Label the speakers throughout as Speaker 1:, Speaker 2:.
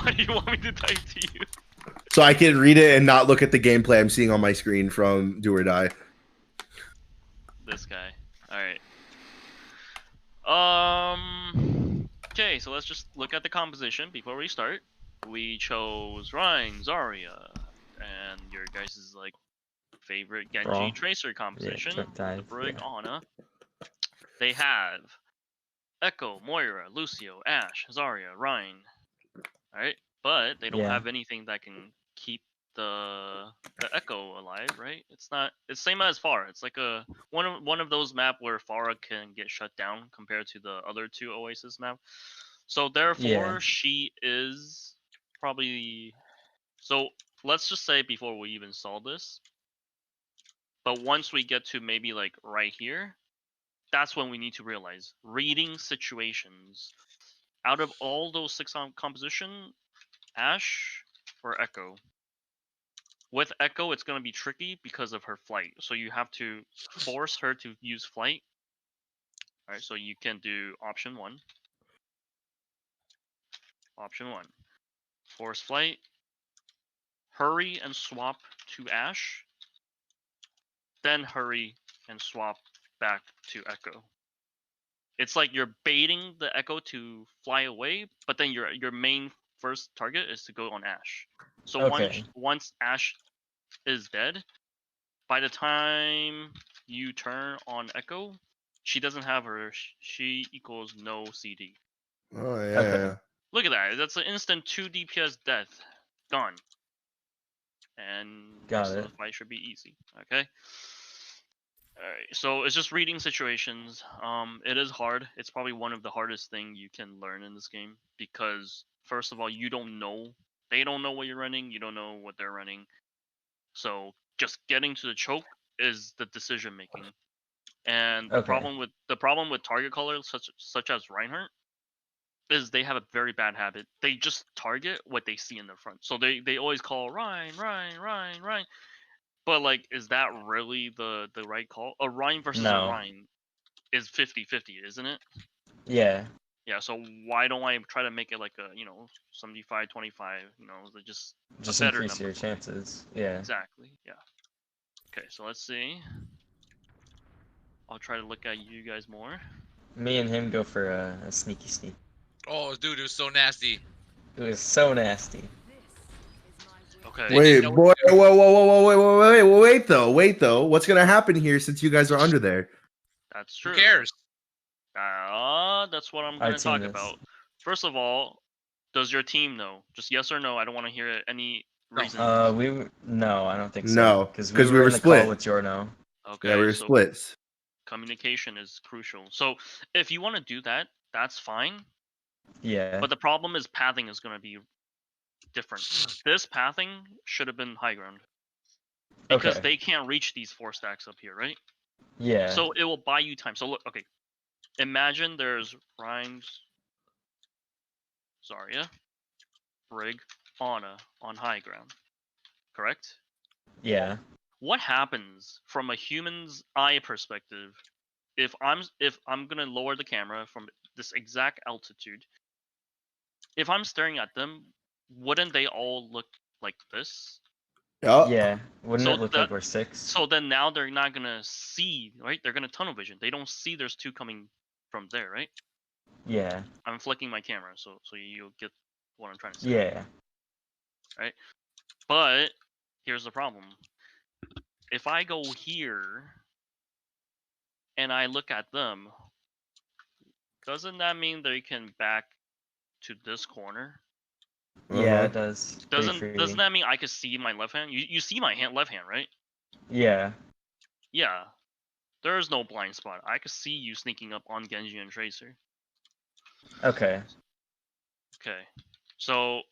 Speaker 1: Why do you want me to type to you?
Speaker 2: So I can read it and not look at the gameplay I'm seeing on my screen from Do or Die.
Speaker 1: This guy. Alright. Okay, so let's just look at the composition before we start. We chose Rhine, Zarya, and your guys' like favorite Genji
Speaker 3: Brawl.
Speaker 1: Tracer composition,
Speaker 3: Truck dive,
Speaker 1: the Brig
Speaker 3: yeah.
Speaker 1: Ana. They have Echo, Moira, Lucio, Ashe, Zarya, Rhine. Alright? But they don't
Speaker 3: Yeah.
Speaker 1: have anything that can keep the Echo alive, right? It's not it's same as Pharah. It's like a one of those map where Pharah can get shut down compared to the other two Oasis map. So therefore
Speaker 3: Yeah.
Speaker 1: she is probably so let's just say before we even saw this. But once we get to maybe like right here, that's when we need to realize reading situations. Out of all those six on composition, Ashe or Echo. With Echo, it's going to be tricky because of her flight. So you have to force her to use flight. Alright, so you can do option 1. Option 1. Force flight. Hurry and swap to Ashe. Then hurry and swap back to Echo. It's like you're baiting the Echo to fly away, but then your main first target is to go on Ashe. So
Speaker 3: Okay.
Speaker 1: once Ashe is dead, by the time you turn on Echo, she doesn't have her. She equals no CD.
Speaker 2: Oh yeah.
Speaker 3: Okay.
Speaker 2: Yeah.
Speaker 1: Look at that. That's an instant 2 DPS death. Gone. And
Speaker 3: Got
Speaker 1: rest of
Speaker 3: it.
Speaker 1: the fight should be easy. Okay. Alright, so it's just reading situations. It is hard. It's probably one of the hardest thing you can learn in this game because first of all, you don't know. They don't know what you're running. You don't know what they're running. So just getting to the choke is the decision making. And the
Speaker 3: Okay.
Speaker 1: problem with target callers such as Reinhardt is they have a very bad habit. They just target what they see in the front. So they always call Ryan. But like, is that really the right call? A Ryan versus a
Speaker 3: No.
Speaker 1: Ryan is 50-50, isn't it?
Speaker 3: Yeah.
Speaker 1: Yeah, so why don't I try to make it like a 75-25, just a
Speaker 3: Just
Speaker 1: better
Speaker 3: increase
Speaker 1: number.
Speaker 3: your chances. Yeah.
Speaker 1: Exactly. Yeah. Okay, so let's see. I'll try to look at you guys more.
Speaker 3: Me and him go for a sneaky sneak.
Speaker 4: Oh, dude, it was so nasty.
Speaker 3: It was so nasty.
Speaker 1: Okay.
Speaker 4: They
Speaker 2: Wait,
Speaker 4: didn't know
Speaker 2: boy,
Speaker 4: what to do.
Speaker 2: whoa, wait though. What's gonna happen here since you guys are under there?
Speaker 1: That's true.
Speaker 4: Who cares?
Speaker 1: That's what I'm
Speaker 3: Our
Speaker 1: gonna
Speaker 3: team
Speaker 1: talk
Speaker 3: is.
Speaker 1: about. First of all, does your team know? Just yes or no. I don't want to hear any
Speaker 4: No.
Speaker 1: reasons.
Speaker 3: No, I don't think so.
Speaker 2: No,
Speaker 3: because
Speaker 2: we
Speaker 3: we were
Speaker 2: were
Speaker 3: in the call
Speaker 2: split.
Speaker 3: with Jorno.
Speaker 1: Okay,
Speaker 2: Yeah, we were
Speaker 1: so
Speaker 2: split.
Speaker 1: communication is crucial. So if you want to do that, that's fine.
Speaker 3: Yeah.
Speaker 1: But the problem is pathing is gonna be different. This pathing should have been high ground because
Speaker 3: Okay.
Speaker 1: they can't reach these 4 stacks up here, right?
Speaker 3: Yeah.
Speaker 1: So it will buy you time. So look, okay. Imagine there's Rhymes, Zarya, Brig, Ana on high ground. Correct?
Speaker 3: Yeah.
Speaker 1: What happens from a human's eye perspective if I'm gonna lower the camera from this exact altitude? If I'm staring at them, wouldn't they all look like this?
Speaker 2: Yeah.
Speaker 3: Yeah. Wouldn't
Speaker 1: So
Speaker 3: it look like we're 6?
Speaker 1: So then now they're not gonna see, right? They're gonna tunnel vision. They don't see there's 2 coming from there, right?
Speaker 3: Yeah.
Speaker 1: I'm flicking my camera, so you'll get what I'm trying to say.
Speaker 3: Yeah.
Speaker 1: Right? But here's the problem. If I go here and I look at them, doesn't that mean they can back to this corner?
Speaker 3: Yeah, it does. Pretty
Speaker 1: Doesn't
Speaker 3: freely.
Speaker 1: that mean I could see my left hand? You see my left hand, right?
Speaker 3: Yeah.
Speaker 1: Yeah. There's no blind spot. I could see you sneaking up on Genji and Tracer.
Speaker 3: Okay.
Speaker 1: Okay. So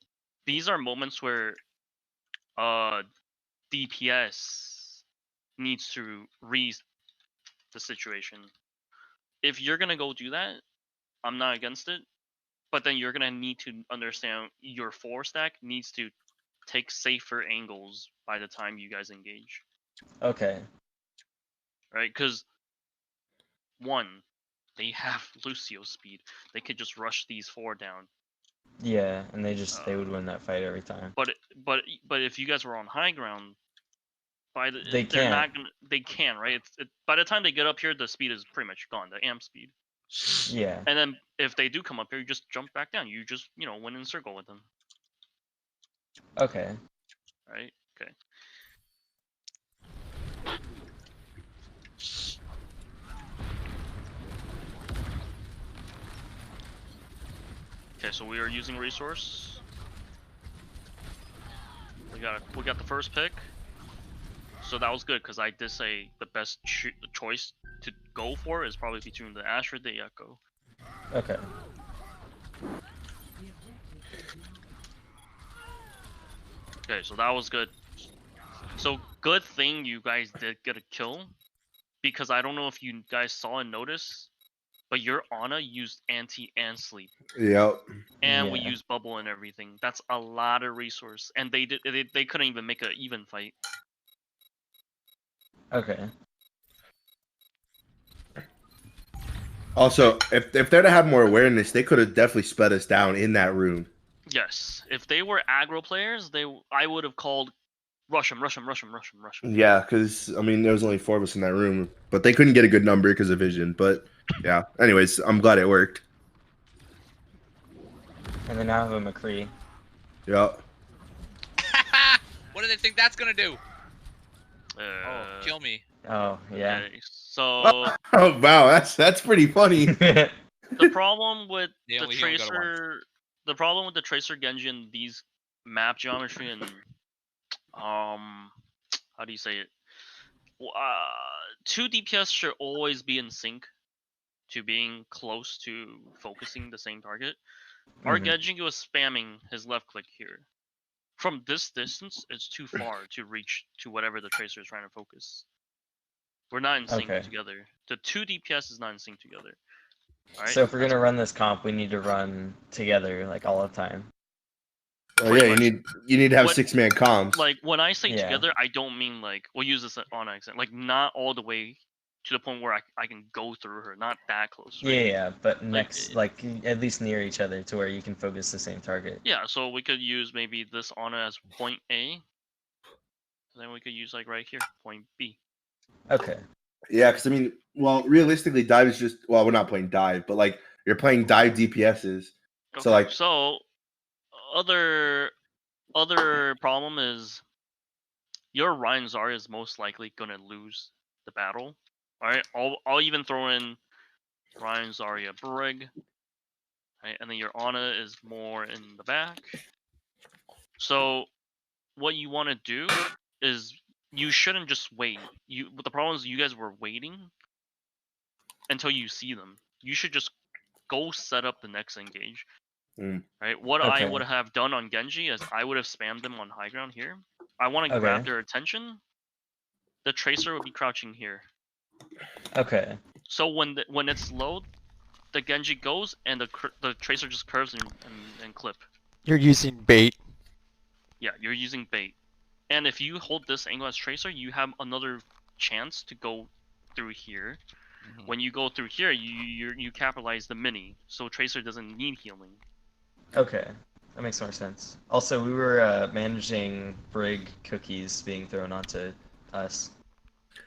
Speaker 1: these are moments where DPS needs to read the situation. If you're gonna go do that, I'm not against it. But then you're gonna need to understand your 4 stack needs to take safer angles by the time you guys engage.
Speaker 3: Okay.
Speaker 1: Right? Because 1, they have Lucio speed. They could just rush these 4 down.
Speaker 3: Yeah, and they would win that fight every time.
Speaker 1: But if you guys were on high ground,
Speaker 3: They
Speaker 1: they're not
Speaker 3: can't.
Speaker 1: gonna. They can, right? By the time they get up here, the speed is pretty much gone. The amp speed.
Speaker 3: Yeah.
Speaker 1: And then if they do come up here, you just jump back down. You just went in a circle with them,
Speaker 3: Okay.
Speaker 1: right? Okay. Okay, so we are using resource. We got the first pick. So that was good because I did say the best choice to go for is probably between the Ash or the Echo.
Speaker 3: Okay.
Speaker 1: Okay, so that was good. So good thing you guys did get a kill, because I don't know if you guys saw and noticed, but your Ana used anti and sleep,
Speaker 2: Yep.
Speaker 1: and we
Speaker 3: Yeah.
Speaker 1: used bubble and everything. That's a lot of resource, and they couldn't even make an even fight.
Speaker 3: Okay.
Speaker 2: Also, if they're to have more awareness, they could have definitely sped us down in that room.
Speaker 1: Yes, if they were aggro players, I would have called rush them, rush them, rush them, rush them, rush them.
Speaker 2: Yeah, because I mean, there was only 4 of us in that room, but they couldn't get a good number because of vision. But yeah, anyways, I'm glad it worked.
Speaker 3: And then now I have a McCree.
Speaker 2: Yeah.
Speaker 4: What do they think that's gonna do?
Speaker 1: Uh,
Speaker 4: Kill me.
Speaker 3: Oh, yeah.
Speaker 1: Okay, so
Speaker 2: Oh wow, that's pretty funny.
Speaker 1: the problem with
Speaker 4: They
Speaker 1: the
Speaker 4: only heal him got once.
Speaker 1: Tracer Genji and these map geometry and how do you say it? 2 DPS should always be in sync to being close to focusing the same target. Our
Speaker 3: Mhm.
Speaker 1: Genji was spamming his left click here. From this distance, it's too far to reach to whatever the Tracer is trying to focus. We're not in sync
Speaker 3: Okay.
Speaker 1: together. The 2 DPS is not in sync together. All right.
Speaker 3: So if we're gonna run this comp, we need to run together like all the time.
Speaker 2: Oh
Speaker 1: Pretty
Speaker 2: yeah,
Speaker 1: much.
Speaker 2: you need to have
Speaker 1: What-
Speaker 2: 6-man comms.
Speaker 1: Like when I say
Speaker 3: Yeah.
Speaker 1: together, I don't mean like we'll use this on accent. Like not all the way to the point where I can go through her. Not that close. Right?
Speaker 3: Yeah, yeah, but
Speaker 1: Like,
Speaker 3: next, like at least near each other to where you can focus the same target.
Speaker 1: yeah. So we could use maybe this Ana as point A. And then we could use like right here, point B.
Speaker 3: Okay.
Speaker 2: Yeah, because I mean, well, realistically, dive is just we're not playing dive, but like you're playing dive DPSs.
Speaker 1: Okay.
Speaker 2: So like,
Speaker 1: So other problem is your Ryan Zarya is most likely gonna lose the battle. All right. I'll even throw in Ryan Zarya Brig. Right, and then your Ana is more in the back. So what you want to do is you shouldn't just wait. But the problem is you guys were waiting until you see them. You should just go set up the next engage. Right? What I
Speaker 3: Okay.
Speaker 1: would have done on Genji is I would have spammed them on high ground here. I want to
Speaker 3: Okay.
Speaker 1: grab their attention. The Tracer would be crouching here.
Speaker 3: Okay.
Speaker 1: So when it's low, the Genji goes and the Tracer just curves and clip.
Speaker 5: You're using bait.
Speaker 1: Yeah, you're using bait. And if you hold this angle as Tracer, you have another chance to go through here.
Speaker 4: Mhm.
Speaker 1: When you go through here, you capitalize the mini, so Tracer doesn't need healing.
Speaker 3: Okay. That makes more sense. Also, we were managing Brig cookies being thrown onto us.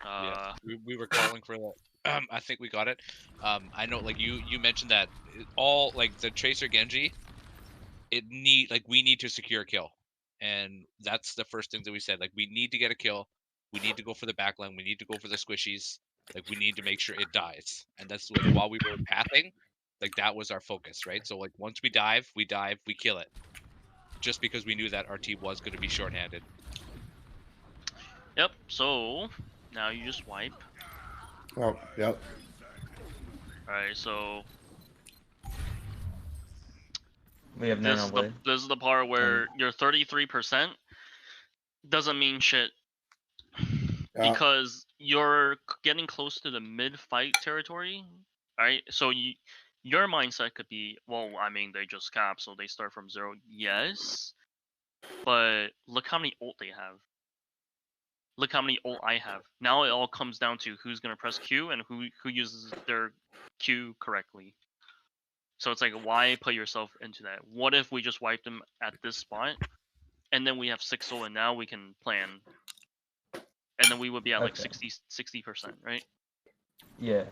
Speaker 4: Yeah, we were calling for that. I think we got it. I know, like you mentioned that all like the Tracer Genji, we need to secure a kill, and that's the first thing that we said. Like we need to get a kill. We need to go for the backline. We need to go for the squishies. Like we need to make sure it dies, and that's like while we were pathing, like that was our focus, right? So like once we dive, we kill it, just because we knew that our team was going to be shorthanded.
Speaker 1: Yep. So now you just wipe.
Speaker 2: oh yep.
Speaker 1: All right. So
Speaker 3: We have
Speaker 1: this
Speaker 3: Nano
Speaker 1: is
Speaker 3: Blade.
Speaker 1: this is the part where your 33% doesn't mean shit because you're getting close to the mid-fight territory. All right. So your mindset could be, well, I mean, they just cap, so they start from 0. Yes, but look how many ult they have. Look how many ult I have. Now it all comes down to who's gonna press Q and who uses their Q correctly. So it's like, why put yourself into that? What if we just wipe them at this spot, and then we have 6 soul, and now we can plan, and then we would be at like
Speaker 3: Okay.
Speaker 1: 60%, right?
Speaker 3: Yeah.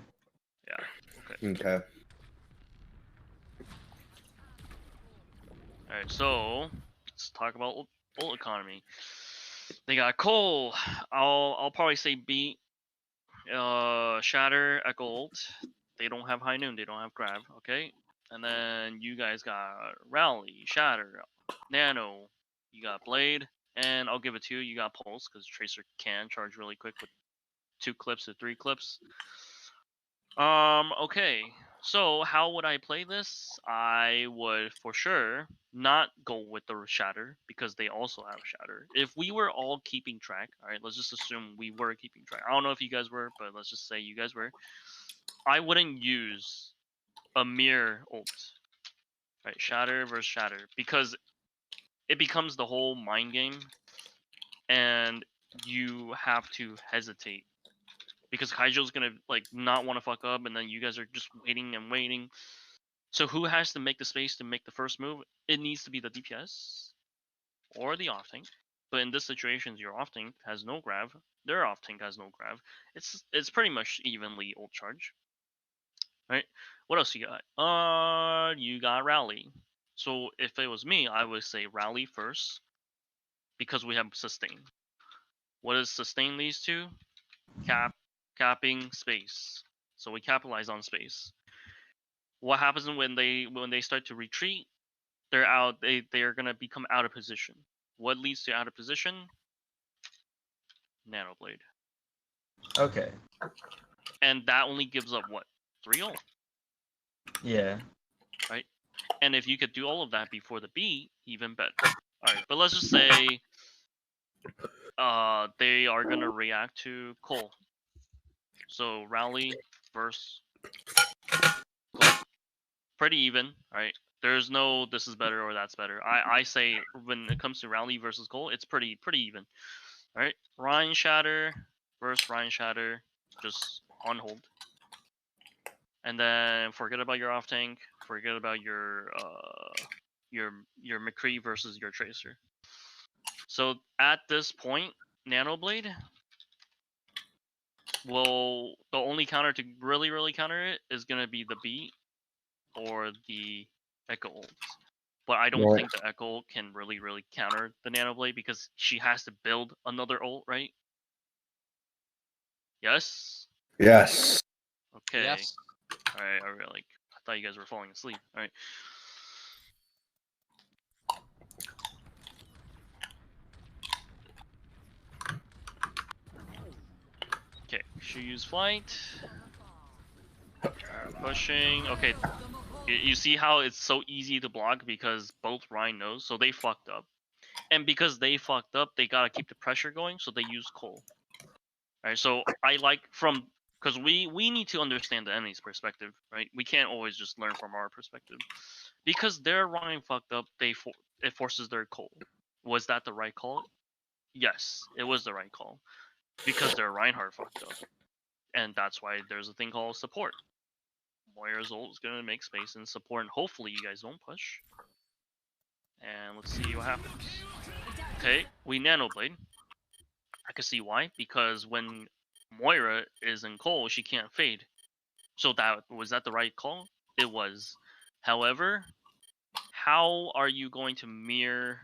Speaker 1: Yeah.
Speaker 2: Okay.
Speaker 1: All right. So let's talk about ult economy. They got Cole. I'll probably say beat. Shatter, Echo ult. They don't have High Noon. They don't have Grab. Okay. And then you guys got Rally, Shatter, Nano. You got Blade, and I'll give it to you. You got Pulse because Tracer can charge really quick with 2 clips or 3 clips. Okay. So how would I play this? I would for sure not go with the Shatter because they also have Shatter. If we were all keeping track, all right, let's just assume we were keeping track. I don't know if you guys were, but let's just say you guys were. I wouldn't use a mirror ult, right? Shatter versus Shatter, because it becomes the whole mind game, and you have to hesitate because Kaijo's gonna like not want to fuck up, and then you guys are just waiting and waiting. So who has to make the space to make the first move? It needs to be the DPS or the off tank. But in this situation, your off tank has no grav. Their off tank has no grav. It's pretty much evenly ult charge. Right? What else you got? You got rally. So if it was me, I would say rally first because we have sustain. What does sustain leads to? Capping space. So we capitalize on space. What happens when they start to retreat? They're out. They are gonna become out of position. What leads to out of position? Nanoblade.
Speaker 3: Okay.
Speaker 1: And that only gives up what? 3 ult.
Speaker 3: Yeah.
Speaker 1: And if you could do all of that before the beat, even better. Alright, but let's just say they are gonna react to Cole. So rally versus Cole. Pretty even, right? There's no this is better or that's better. I say when it comes to rally versus Cole, it's pretty even. Alright? Ryan Shatter versus Ryan Shatter, just on hold. And then forget about your off tank. Forget about your McCree versus your Tracer. So at this point, Nanoblade will the only counter to really counter it is gonna be the beat or the Echo ult. But I don't
Speaker 2: Right.
Speaker 1: think the Echo ult can really counter the Nanoblade because she has to build another ult, right? Yes?
Speaker 2: Yes.
Speaker 1: Okay.
Speaker 4: Yes.
Speaker 1: Alright, like I thought you guys were falling asleep. Alright. Okay, she used flight. Pushing. Okay, you see how it's so easy to block because both Ryan knows, so they fucked up. And because they fucked up, they gotta keep the pressure going, so they use Cole. Alright, so I like from because we need to understand the enemy's perspective, right? We can't always just learn from our perspective. Because their Ryan fucked up, it forces their Cole. Was that the right call? Yes, it was the right call. Because their Reinhardt fucked up. And that's why there's a thing called support. Moira's ult is gonna make space and support, and hopefully you guys don't push. And let's see what happens. Okay, we Nanoblade. I can see why, because when Moira is in Cole, she can't fade. So was that the right call? It was. However, how are you going to mirror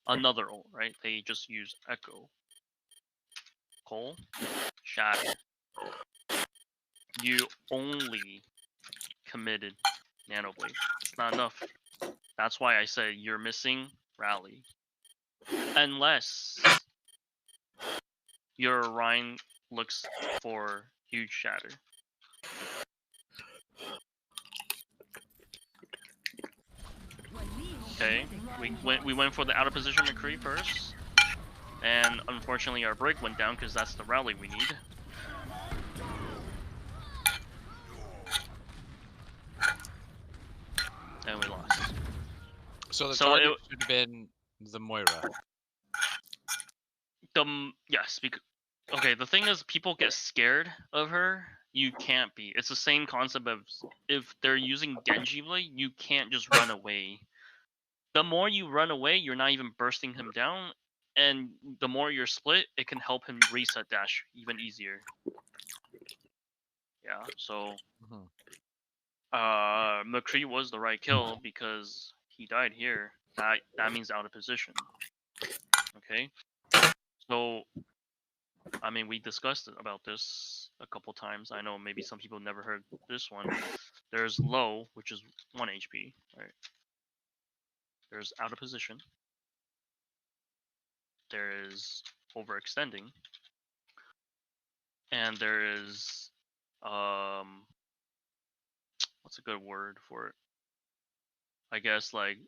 Speaker 1: another ult, right? They just use Echo. Cole, Shatter. You only committed Nanoblade. It's not enough. That's why I said you're missing Rally. Unless your Ryan looks for huge Shatter. Okay, we went for the out of position McCree first, and unfortunately our break went down because that's the rally we need. And we lost.
Speaker 4: So the
Speaker 1: So
Speaker 4: target should have been the Moira.
Speaker 1: Yes, because okay, the thing is people get scared of her. you can't be. It's the same concept of if they're using Genji Blade, you can't just run away. The more you run away, you're not even bursting him down, and the more you're split, it can help him reset dash even easier. Yeah, so
Speaker 4: Mhm.
Speaker 1: McCree was the right kill because he died here. That means out of position. Okay, so I mean we discussed about this a couple times. I know maybe some people never heard this one. There's low, which is 1 HP, right? There's out of position. There is overextending, and there is what's a good word for it? I guess like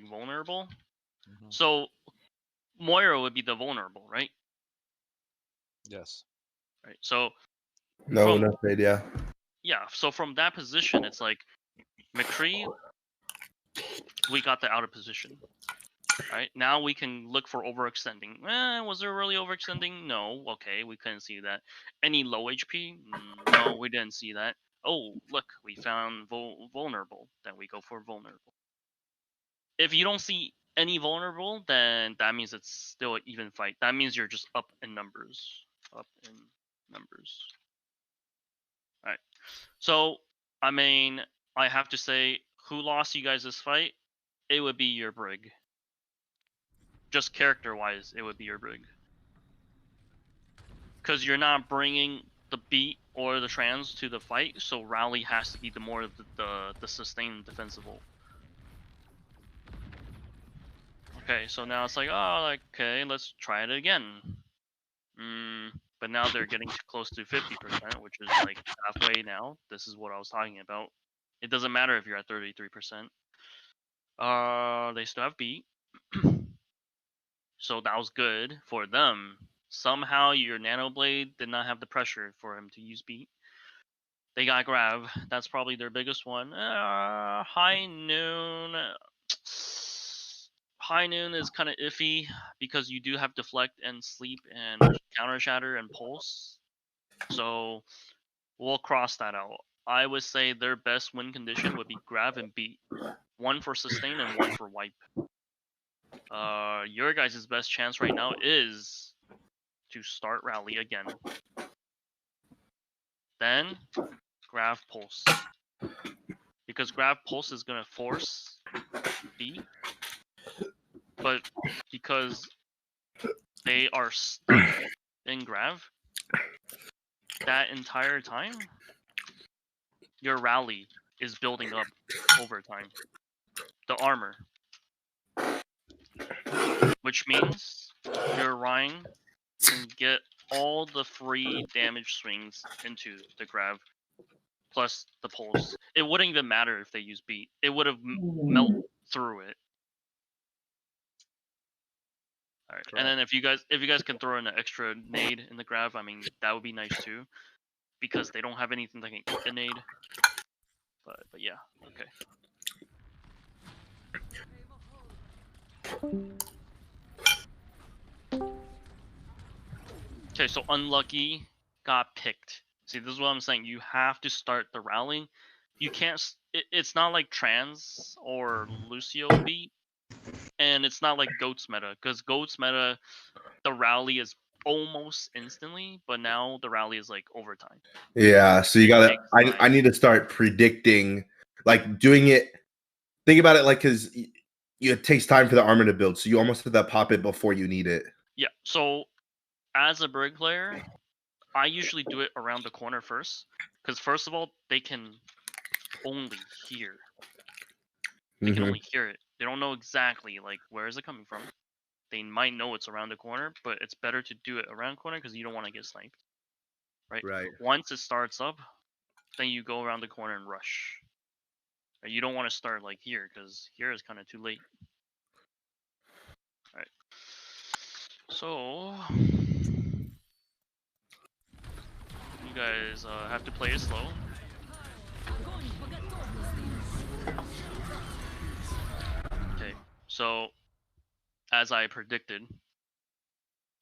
Speaker 1: vulnerable.
Speaker 4: Mhm.
Speaker 1: So Moira would be the vulnerable, right?
Speaker 4: Yes.
Speaker 1: Right. So
Speaker 2: No,
Speaker 1: from
Speaker 2: no fade. Yeah.
Speaker 1: yeah, so from that position, it's like McCree, we got the out of position. Right now we can look for overextending. Was there really overextending? No. Okay, we couldn't see that. Any low HP? No, we didn't see that. Oh, look, we found vulnerable. Then we go for vulnerable. If you don't see any vulnerable, then that means it's still an even fight. That means you're just up in numbers. Up in numbers. All right. So, I mean, I have to say, who lost you guys this fight? It would be your Brig. Just character-wise, it would be your Brig. Because you're not bringing the beat or the trans to the fight, so rally has to be the more the sustained defensible. Okay, so now it's like, oh, like, okay, let's try it again. But now they're getting close to 50%, which is like halfway now. This is what I was talking about. It doesn't matter if you're at 33%. They still have beat. So that was good for them. Somehow your Nano Blade did not have the pressure for him to use beat. They got grab. That's probably their biggest one. High noon. High noon is kind of iffy because you do have deflect and sleep and counter shatter and pulse. So we'll cross that out. I would say their best win condition would be grab and beat. One for sustain and one for wipe. Your guys' best chance right now is to start rally again. Then grab pulse. Because grab pulse is gonna force beat. But because they are stuck in grab that entire time, your rally is building up over time. The armor. Which means your Rhine can get all the free damage swings into the grab plus the pulse. It wouldn't even matter if they use beat. It would have melt through it. All right. And then if you guys can throw in an extra nade in the grab, I mean that would be nice too, because they don't have anything that can eat the nade. But yeah, okay. Okay, so unlucky got picked. See, this is what I'm saying. You have to start the rallying. You can't. It's not like Trans or Lucio beat, and it's not like Goat's meta, because Goat's meta, the rally is almost instantly, but now the rally is like overtime.
Speaker 2: Yeah. So you
Speaker 1: It
Speaker 2: gotta.
Speaker 1: takes
Speaker 2: I
Speaker 1: time.
Speaker 2: need to start predicting, like doing it. Think about it, like because it takes time for the armor to build, so you almost have to pop it before you need it.
Speaker 1: Yeah. So as a Brig player, I usually do it around the corner first, because first of all, they can only hear. They can only hear it. They don't know exactly like where is it coming from. They might know it's around the corner, but it's better to do it around corner because you don't want to get sniped. Right?
Speaker 2: Right.
Speaker 1: Once it starts up, then you go around the corner and rush. Right? You don't want to start like here because here is kind of too late. All right. So you guys have to play it slow. Okay. So as I predicted,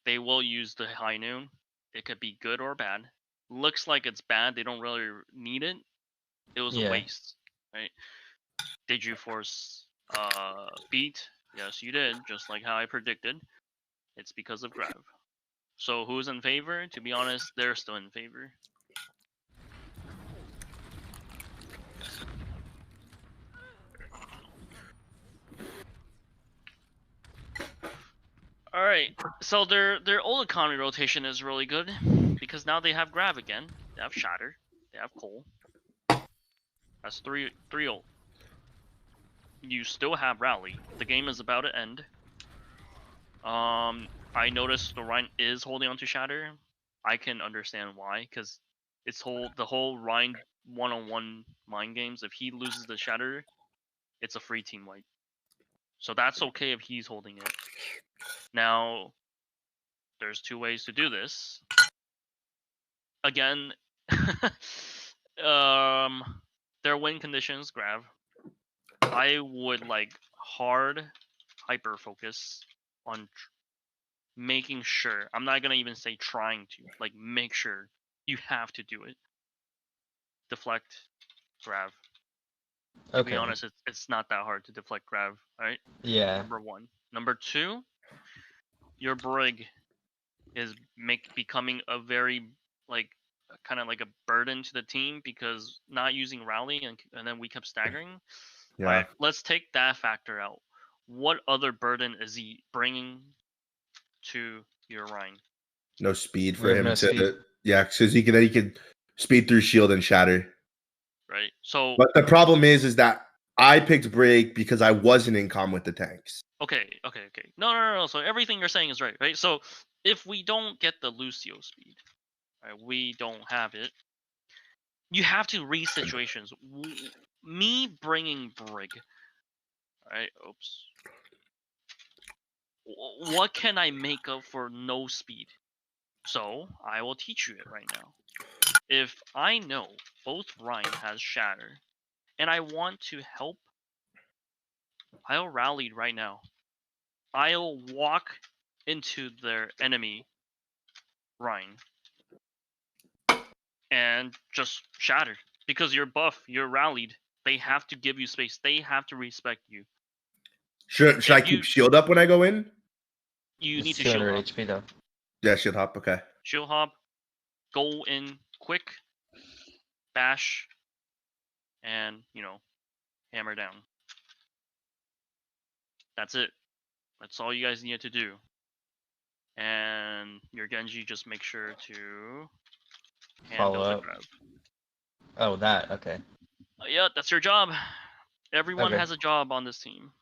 Speaker 1: they will use the high noon. It could be good or bad. Looks like it's bad. They don't really need it. It was a
Speaker 3: Yeah.
Speaker 1: waste, right? Did you force beat? Yes, you did. Just like how I predicted. It's because of Grav. So who's in favor? To be honest, they're still in favor. All right. So their old economy rotation is really good because now they have Grav again. They have Shatter. They have Cole. That's three old. You still have Rally. The game is about to end. I noticed the Rhine is holding on to Shatter. I can understand why, because the whole Rhine one-on-one mind games. If he loses the Shatter, it's a free team wipe. So that's okay if he's holding it. Now, there's two ways to do this. Again, their win conditions, Grav. I would like hard hyper focus on making sure. I'm not gonna even say trying to. Like, make sure you have to do it. Deflect, Grav. To be honest, it's not that hard to deflect Grav, right?
Speaker 3: Yeah.
Speaker 1: Number one. Number two, your Brig is becoming a very like kind of like a burden to the team because not using Rally and then we kept staggering.
Speaker 2: Yeah.
Speaker 1: All right, let's take that factor out. What other burden is he bringing to your Rhine?
Speaker 2: No speed
Speaker 3: We
Speaker 2: for
Speaker 3: have
Speaker 2: him
Speaker 3: no
Speaker 2: to.
Speaker 3: speed.
Speaker 2: Yeah, because he could speed through shield and shatter.
Speaker 1: Right. So.
Speaker 2: But the problem is that I picked Brig because I wasn't in com with the tanks.
Speaker 1: Okay. No. So everything you're saying is right, right? So if we don't get the Lucio speed, right, we don't have it. You have to read situations. Me bringing Brig, right? Oops. What can I make up for no speed? So I will teach you it right now. If I know both Ryan has Shatter, and I want to help, I'll rally right now. I'll walk into their enemy Ryan and just shatter because you're buff, you're rallied. They have to give you space. They have to respect you.
Speaker 2: Should I keep shield up when I go in?
Speaker 1: You
Speaker 3: It's
Speaker 1: need to shield
Speaker 3: 200
Speaker 1: hop.
Speaker 3: HP though.
Speaker 2: Yeah, shield hop. Okay.
Speaker 1: Shield hop. Go in quick. Bash. And hammer down. That's it. That's all you guys need to do. And your Genji, just make sure to handle the grab.
Speaker 3: Oh, that. Okay.
Speaker 1: Yeah, that's your job. Everyone
Speaker 3: Okay.
Speaker 1: has a job on this team.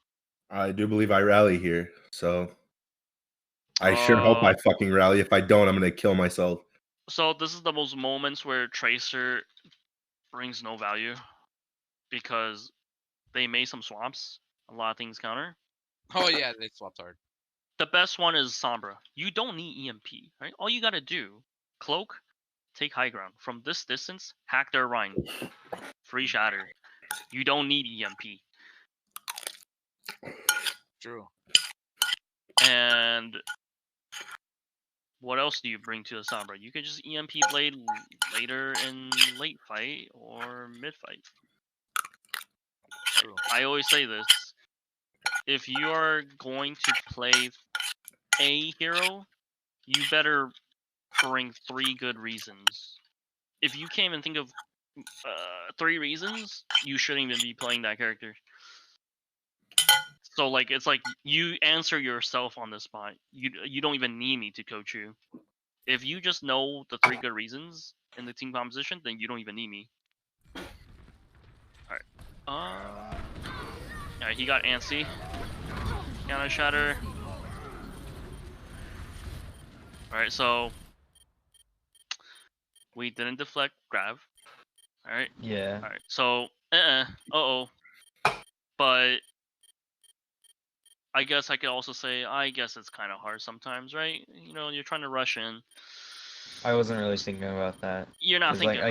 Speaker 2: I do believe I rally here, so I sure hope I fucking rally. If I don't, I'm gonna kill myself.
Speaker 1: So this is the most moments where Tracer brings no value because they made some swaps. A lot of things counter.
Speaker 4: Oh yeah, they swapped hard.
Speaker 1: The best one is Sombra. You don't need EMP, right? All you gotta do, cloak, take high ground. From this distance, hack their Rhine. Free shatter. You don't need EMP.
Speaker 4: True.
Speaker 1: And what else do you bring to the Sombra? You could just EMP blade later in late fight or mid fight.
Speaker 4: True.
Speaker 1: I always say this. If you are going to play a hero, you better bring 3 good reasons. If you can't even think of 3 reasons, you shouldn't even be playing that character. So like it's like you answer yourself on the spot. You don't even need me to coach you. If you just know the 3 good reasons in the team composition, then you don't even need me. Alright. Yeah, he got antsy. Counter shatter. Alright, so we didn't deflect Grav. Alright.
Speaker 3: Yeah.
Speaker 1: Alright, so but I guess I could also say I guess it's kind of hard sometimes, right? You're trying to rush in.
Speaker 3: I wasn't really thinking about that.
Speaker 1: You're not thinking.
Speaker 3: Like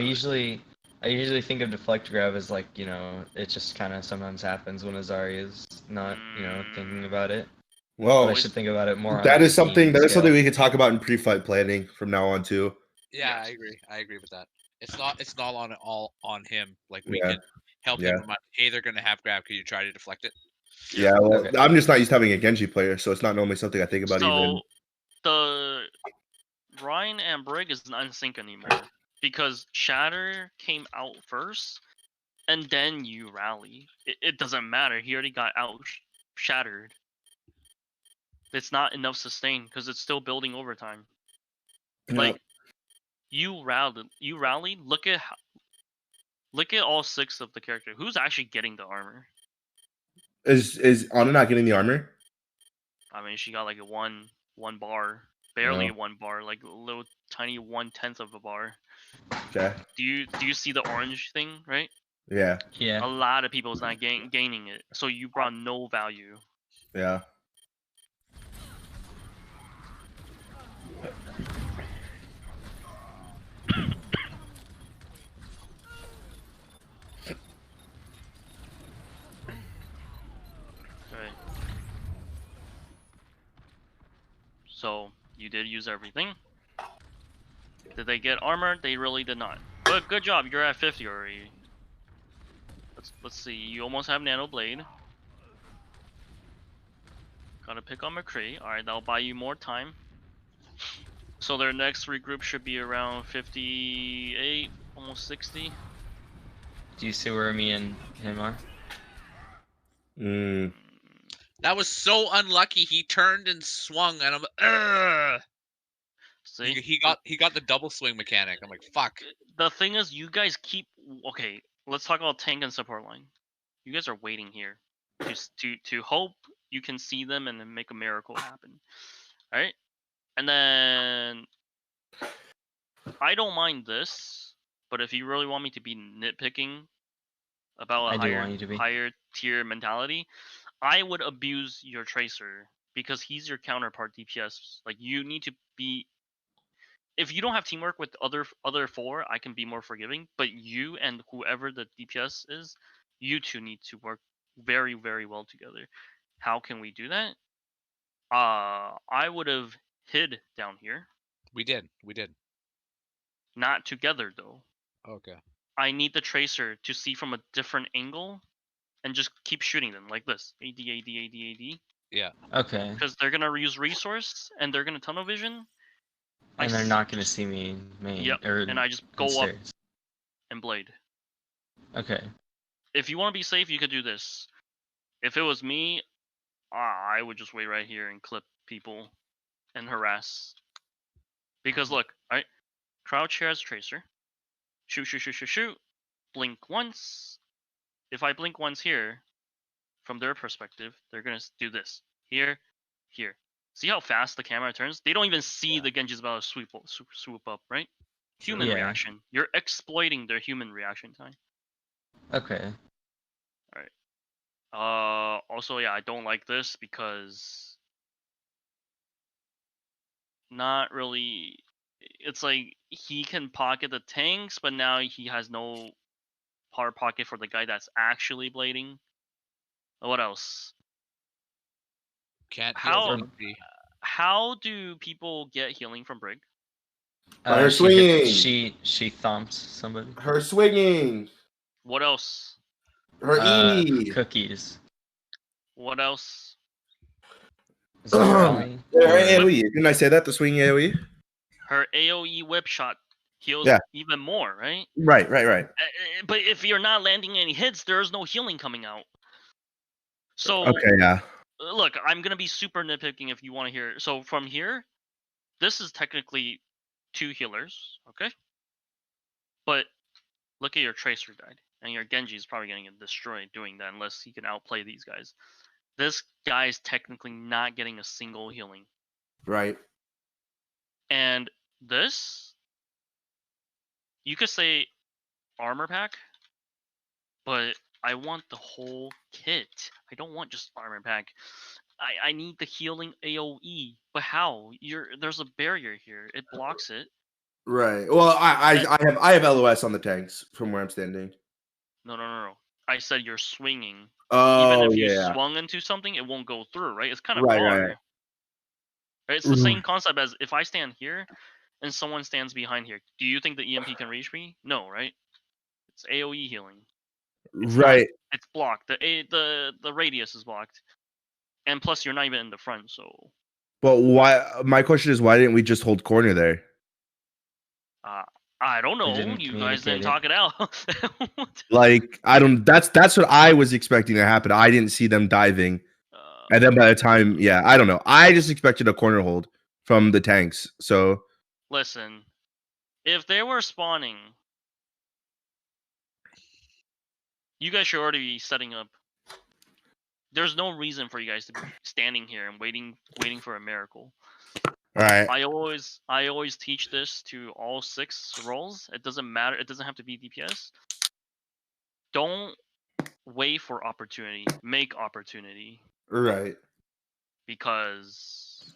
Speaker 3: I usually think of deflect grab as like it just kind of sometimes happens when Azari is not thinking about it.
Speaker 2: Well,
Speaker 3: But I should think about it more.
Speaker 2: that
Speaker 3: on a
Speaker 2: is something.
Speaker 3: team
Speaker 2: That is something
Speaker 3: scale.
Speaker 2: we could talk about in pre-fight planning from now on too.
Speaker 4: Yeah,
Speaker 1: Yes.
Speaker 4: I agree. I agree with that. It's not on all on him. Like we
Speaker 2: Yeah.
Speaker 4: can help
Speaker 2: Yeah.
Speaker 4: him remind, hey, they're gonna have grab. Can you try to deflect it?
Speaker 2: Yeah. Well,
Speaker 3: Okay.
Speaker 2: I'm just not used to having a Genji player, so it's not normally something I think about
Speaker 1: So
Speaker 2: even.
Speaker 1: the Ryan and Brig is not in sync anymore because Shatter came out first, and then you rally. It doesn't matter. He already got out shattered. It's not enough sustain because it's still building overtime. Like you rallied. Look at all 6 of the character. Who's actually getting the armor?
Speaker 2: Is Anna not getting the armor?
Speaker 1: I mean, she got like a one bar, barely
Speaker 2: Oh.
Speaker 1: 1 bar, like a little tiny 1/10 of a bar.
Speaker 2: Okay.
Speaker 1: Do you see the orange thing, right?
Speaker 2: Yeah.
Speaker 3: Yeah.
Speaker 1: A lot of people is not gaining it, so you brought no value.
Speaker 2: Yeah.
Speaker 1: Okay. So you did use everything. Did they get armor? They really did not. But good job, you're at 50 already. Let's see. You almost have Nano Blade. Gotta pick on McCree. Alright, that'll buy you more time. So their next regroup should be around 58, almost 60.
Speaker 3: Do you see where me and him are?
Speaker 2: Mm.
Speaker 4: That was so unlucky. He turned and swung, and I'm ugh.
Speaker 1: See?
Speaker 4: He got the double swing mechanic. I'm like, fuck.
Speaker 1: The thing is, you guys keep... Okay, let's talk about tank and support line. You guys are waiting here to hope you can see them and then make a miracle happen. Alright? And then... I don't mind this, but if you really want me to be nitpicking about
Speaker 3: I
Speaker 1: a
Speaker 3: do want you to be.
Speaker 1: higher tier mentality, I would abuse your Tracer because he's your counterpart DPS. Like, you need to be... If you don't have teamwork with other 4, I can be more forgiving, but you and whoever the DPS is, you two need to work very, very well together. How can we do that? I would have hid down here.
Speaker 4: We did.
Speaker 1: Not together, though.
Speaker 4: Okay.
Speaker 1: I need the Tracer to see from a different angle and just keep shooting them like this. AD, AD, AD, AD.
Speaker 4: Yeah.
Speaker 3: Okay.
Speaker 1: Because they're going to use resource and they're going to tunnel vision.
Speaker 3: And they're not gonna see me main.
Speaker 1: Yep,
Speaker 3: Or
Speaker 1: and I just go up
Speaker 3: stairs.
Speaker 1: and blade.
Speaker 3: Okay.
Speaker 1: If you want to be safe, you could do this. If it was me, I would just wait right here and clip people and harass. Because look, alright, crouch here as Tracer. Shoot, shoot, shoot, shoot, shoot. Blink once. If I blink once here, from their perspective, they're gonna do this. Here, here. See how fast the camera turns? They don't even see the Genji's about to swoop up, right? Human
Speaker 3: Yeah.
Speaker 1: reaction. You're exploiting their human reaction time.
Speaker 3: Okay.
Speaker 1: Also, yeah, I don't like this because not really. It's like he can pocket the tanks, but now he has no power pocket for the guy that's actually blading. What else?
Speaker 4: Can't
Speaker 1: How-
Speaker 4: heal Genji.
Speaker 1: How do people get healing from Brig?
Speaker 2: By her
Speaker 3: She thumps somebody.
Speaker 2: Her swinging.
Speaker 1: What else?
Speaker 2: Her E.
Speaker 3: Cookies.
Speaker 1: What else?
Speaker 3: Is that rally?
Speaker 2: Her
Speaker 3: Or-
Speaker 2: AoE. Didn't I say that? The swinging AoE?
Speaker 1: Her AoE whip shot heals
Speaker 2: Yeah.
Speaker 1: even more, right?
Speaker 2: Right.
Speaker 1: But if you're not landing any hits, there's no healing coming out. So
Speaker 2: Okay, yeah.
Speaker 1: look, I'm gonna be super nitpicking if you want to hear. So from here, this is technically 2 healers, okay? But look at your Tracer died, and your Genji is probably gonna get destroyed doing that unless he can outplay these guys. This guy is technically not getting a single healing.
Speaker 2: Right.
Speaker 1: And this, you could say armor pack, but I want the whole kit. I don't want just armor pack. I need the healing AoE. But how? There's a barrier here. It blocks it.
Speaker 2: Right. Well, I have LOS on the tanks from where I'm standing.
Speaker 1: No. I said you're swinging.
Speaker 2: Oh,
Speaker 1: Even if you
Speaker 2: yeah.
Speaker 1: swung into something, it won't go through, right? It's kind of
Speaker 2: Right,
Speaker 1: far.
Speaker 2: right.
Speaker 1: Right? It's the
Speaker 2: Mhm.
Speaker 1: same concept as if I stand here and someone stands behind here. Do you think the EMP can reach me? No, right? It's AoE healing. It's not.
Speaker 2: Right.
Speaker 1: It's blocked. The radius is blocked, and plus you're not even in the front. So
Speaker 2: But why? My question is, why didn't we just hold corner there?
Speaker 1: I don't know.
Speaker 3: didn't
Speaker 1: You guys didn't
Speaker 3: communicate it.
Speaker 1: talk it out.
Speaker 2: Like, I don't. That's what I was expecting to happen. I didn't see them diving, and then by the time, yeah, I don't know. I just expected a corner hold from the tanks. So
Speaker 1: Listen, if they were spawning, you guys should already be setting up. There's no reason for you guys to be standing here and waiting for a miracle.
Speaker 2: all right,
Speaker 1: I always teach this to all 6 roles. It doesn't matter. It doesn't have to be DPS. Don't wait for opportunity. Make opportunity,
Speaker 2: right.
Speaker 1: because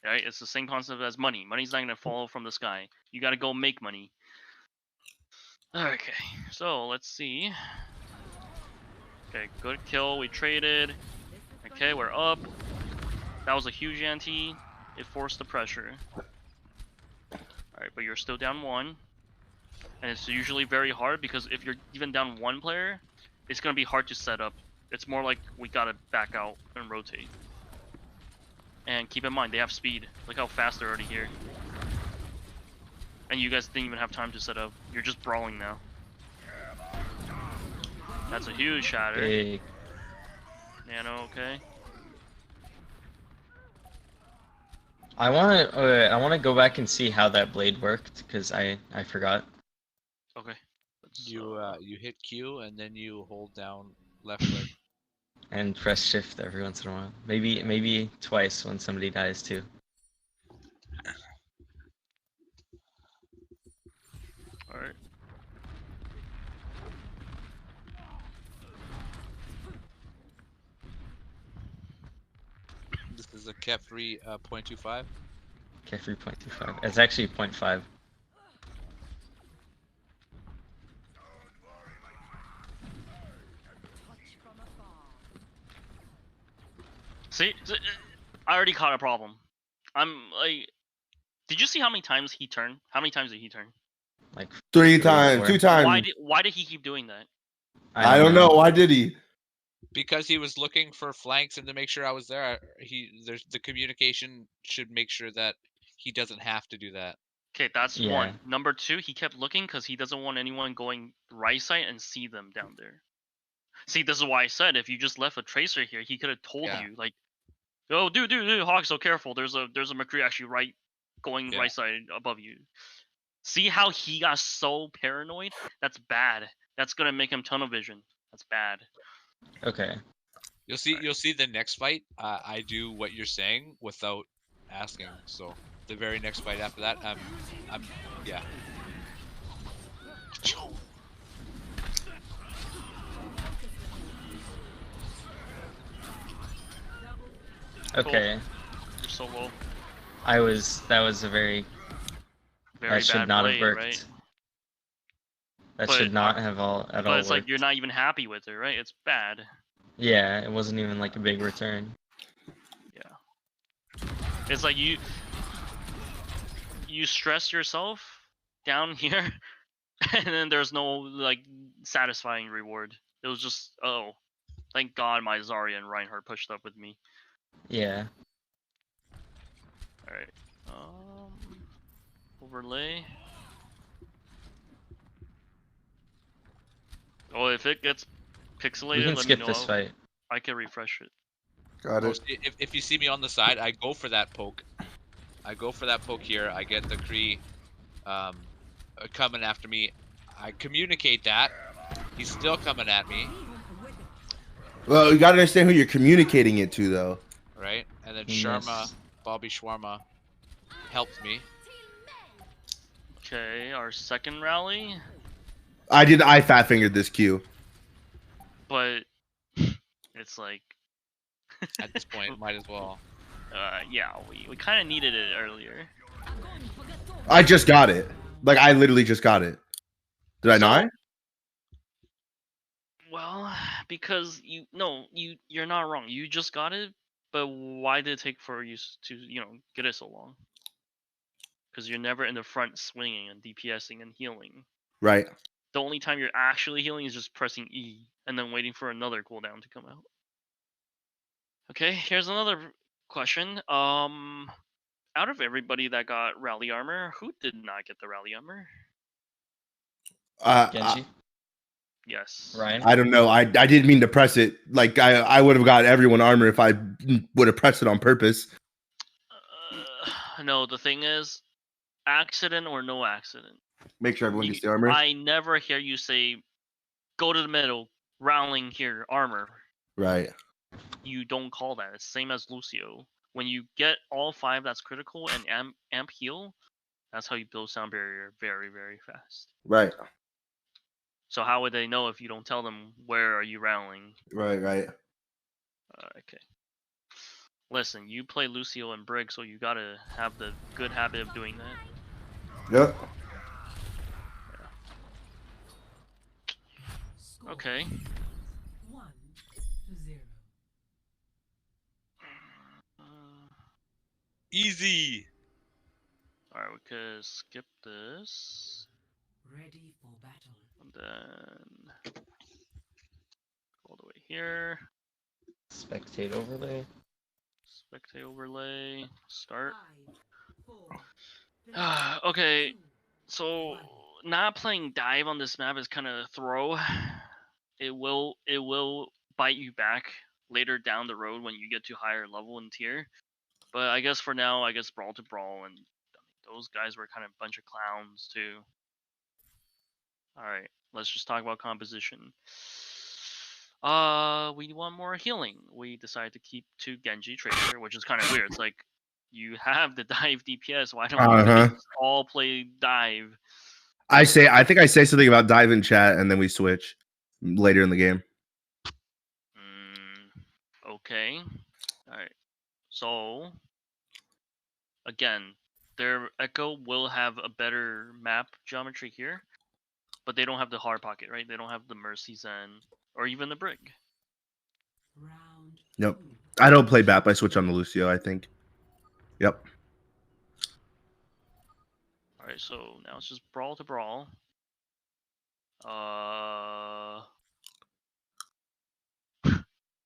Speaker 1: right, it's the same concept as money. Money's not gonna fall from the sky. You gotta go make money. Okay, so let's see. Okay, good kill. We traded. Okay, we're up. That was a huge anti. It forced the pressure. Alright, but you're still down 1. And it's usually very hard because if you're even down 1 player, it's going to be hard to set up. It's more like we gotta back out and rotate. And keep in mind, they have speed. Look how fast they're already here. And you guys didn't even have time to set up. You're just brawling now. That's a huge shatter.
Speaker 3: Big.
Speaker 1: Nano, okay.
Speaker 3: I want to go back and see how that blade worked because I forgot.
Speaker 1: Okay.
Speaker 4: You hit Q and then you hold down left click.
Speaker 3: And press shift every once in a while. Maybe twice when somebody dies too.
Speaker 1: Alright.
Speaker 4: This is a Kefri 0.25.
Speaker 3: Okay, 3.25. It's actually 0.5.
Speaker 1: See? I already caught a problem. I'm like... Did you see how many times he turned? How many times did he turn?
Speaker 3: Like
Speaker 2: 3 times,
Speaker 3: 4.
Speaker 2: 2 times.
Speaker 1: Why did he keep doing that?
Speaker 2: I don't know. Why did he?
Speaker 4: Because he was looking for flanks and to make sure I was there. There's the communication should make sure that he doesn't have to do that.
Speaker 1: Okay, that's
Speaker 3: Yeah.
Speaker 1: 1. Number 2, he kept looking because he doesn't want anyone going right side and see them down there. See, this is why I said if you just left a tracer here, he could have told
Speaker 4: Yeah.
Speaker 1: you, like, "Oh, dude, Hawk, so careful. There's a McCree actually going
Speaker 4: Yeah.
Speaker 1: right side above you." See how he got so paranoid? That's bad. That's gonna make him tunnel vision. That's bad.
Speaker 3: Okay.
Speaker 4: You'll see the next fight. I do what you're saying without asking. So the very next fight after that, yeah.
Speaker 3: Okay.
Speaker 1: You're so low.
Speaker 3: That was a very
Speaker 1: Very
Speaker 3: that should
Speaker 1: bad
Speaker 3: not
Speaker 1: play,
Speaker 3: have worked.
Speaker 1: right?
Speaker 3: That
Speaker 1: But-
Speaker 3: should not have at all
Speaker 1: But it's like
Speaker 3: worked.
Speaker 1: you're not even happy with it, right? It's bad.
Speaker 3: Yeah, it wasn't even like a big return.
Speaker 1: Yeah. It's like you stress yourself down here, and then there's no like satisfying reward. It was just, oh, thank God my Zarya and Reinhardt pushed up with me.
Speaker 3: Yeah.
Speaker 1: All right. Overlay. Oh, if it gets pixelated,
Speaker 3: We can
Speaker 1: let
Speaker 3: skip
Speaker 1: me know.
Speaker 3: this fight.
Speaker 1: I can refresh it.
Speaker 2: Got
Speaker 4: Oh,
Speaker 2: it.
Speaker 4: see, if you see me on the side, I go for that poke. I go for that poke here. I get the Kree coming after me. I communicate that. He's still coming at me,
Speaker 2: Well, you got to understand who you're communicating it to, though.
Speaker 4: right? And then
Speaker 3: He
Speaker 4: Sharma,
Speaker 3: missed.
Speaker 4: Bobby Shawarma, helped me.
Speaker 1: Okay, our second rally,
Speaker 2: I fat fingered this Q.
Speaker 1: but it's like,
Speaker 4: At this point, might as well.
Speaker 1: yeah, we kind of needed it earlier.
Speaker 2: I just got it. Like, I literally just got it. Did I not?
Speaker 1: Well, because you're not wrong. You just got it, but why did it take for you to get it so long? Because you're never in the front swinging and DPSing and healing.
Speaker 2: Right.
Speaker 1: The only time you're actually healing is just pressing E and then waiting for another cooldown to come out. Okay, here's another question. Out of everybody that got rally armor, who did not get the rally armor?
Speaker 3: Genji,
Speaker 1: Yes.
Speaker 3: Ryan.
Speaker 2: I don't know. I didn't mean to press it. Like I would have got everyone armor if I would have pressed it on purpose.
Speaker 1: No, the thing is, accident or no accident.
Speaker 2: Make sure everyone gets the armor.
Speaker 1: I never hear you say, go to the middle, rallying here, armor.
Speaker 2: Right.
Speaker 1: You don't call that. It's same as Lucio. When you get all 5 that's critical and amp heal, that's how you build sound barrier very, very fast.
Speaker 2: Right.
Speaker 1: So how would they know if you don't tell them where are you rallying?
Speaker 2: Right. Right.
Speaker 1: Okay. Listen, you play Lucio and Brig, so you gotta have the good habit of doing that.
Speaker 2: Yep.
Speaker 1: Okay.
Speaker 5: 1-0.
Speaker 4: Easy.
Speaker 1: Alright, we could skip this.
Speaker 5: Ready for battle.
Speaker 1: And then all the way here.
Speaker 3: Spectate overlay.
Speaker 1: Spectate overlay. Start.
Speaker 5: 5, 4,
Speaker 1: Okay,
Speaker 5: 2,
Speaker 1: so
Speaker 5: 1.
Speaker 1: not playing dive on this map is kind of throw. It will bite you back later down the road when you get to higher level and tier. But I guess for now, brawl to brawl, and those guys were kind of a bunch of clowns too. All right, let's just talk about composition. We want more healing. We decided to keep 2 Genji Tracer, which is kind of weird. It's like you have the dive DPS. Why don't we just all play dive?
Speaker 2: I think I say something about dive in chat and then we switch later in the game.
Speaker 1: Okay. All right. So again, their Echo will have a better map geometry here, but they don't have the hard pocket, right? They don't have the Mercy Zen or even the Brig.
Speaker 5: Round
Speaker 2: Yep.
Speaker 5: 2.
Speaker 2: I don't play BAP. I switch on the Lucio, I think. Yep.
Speaker 1: All right, so now it's just brawl to brawl.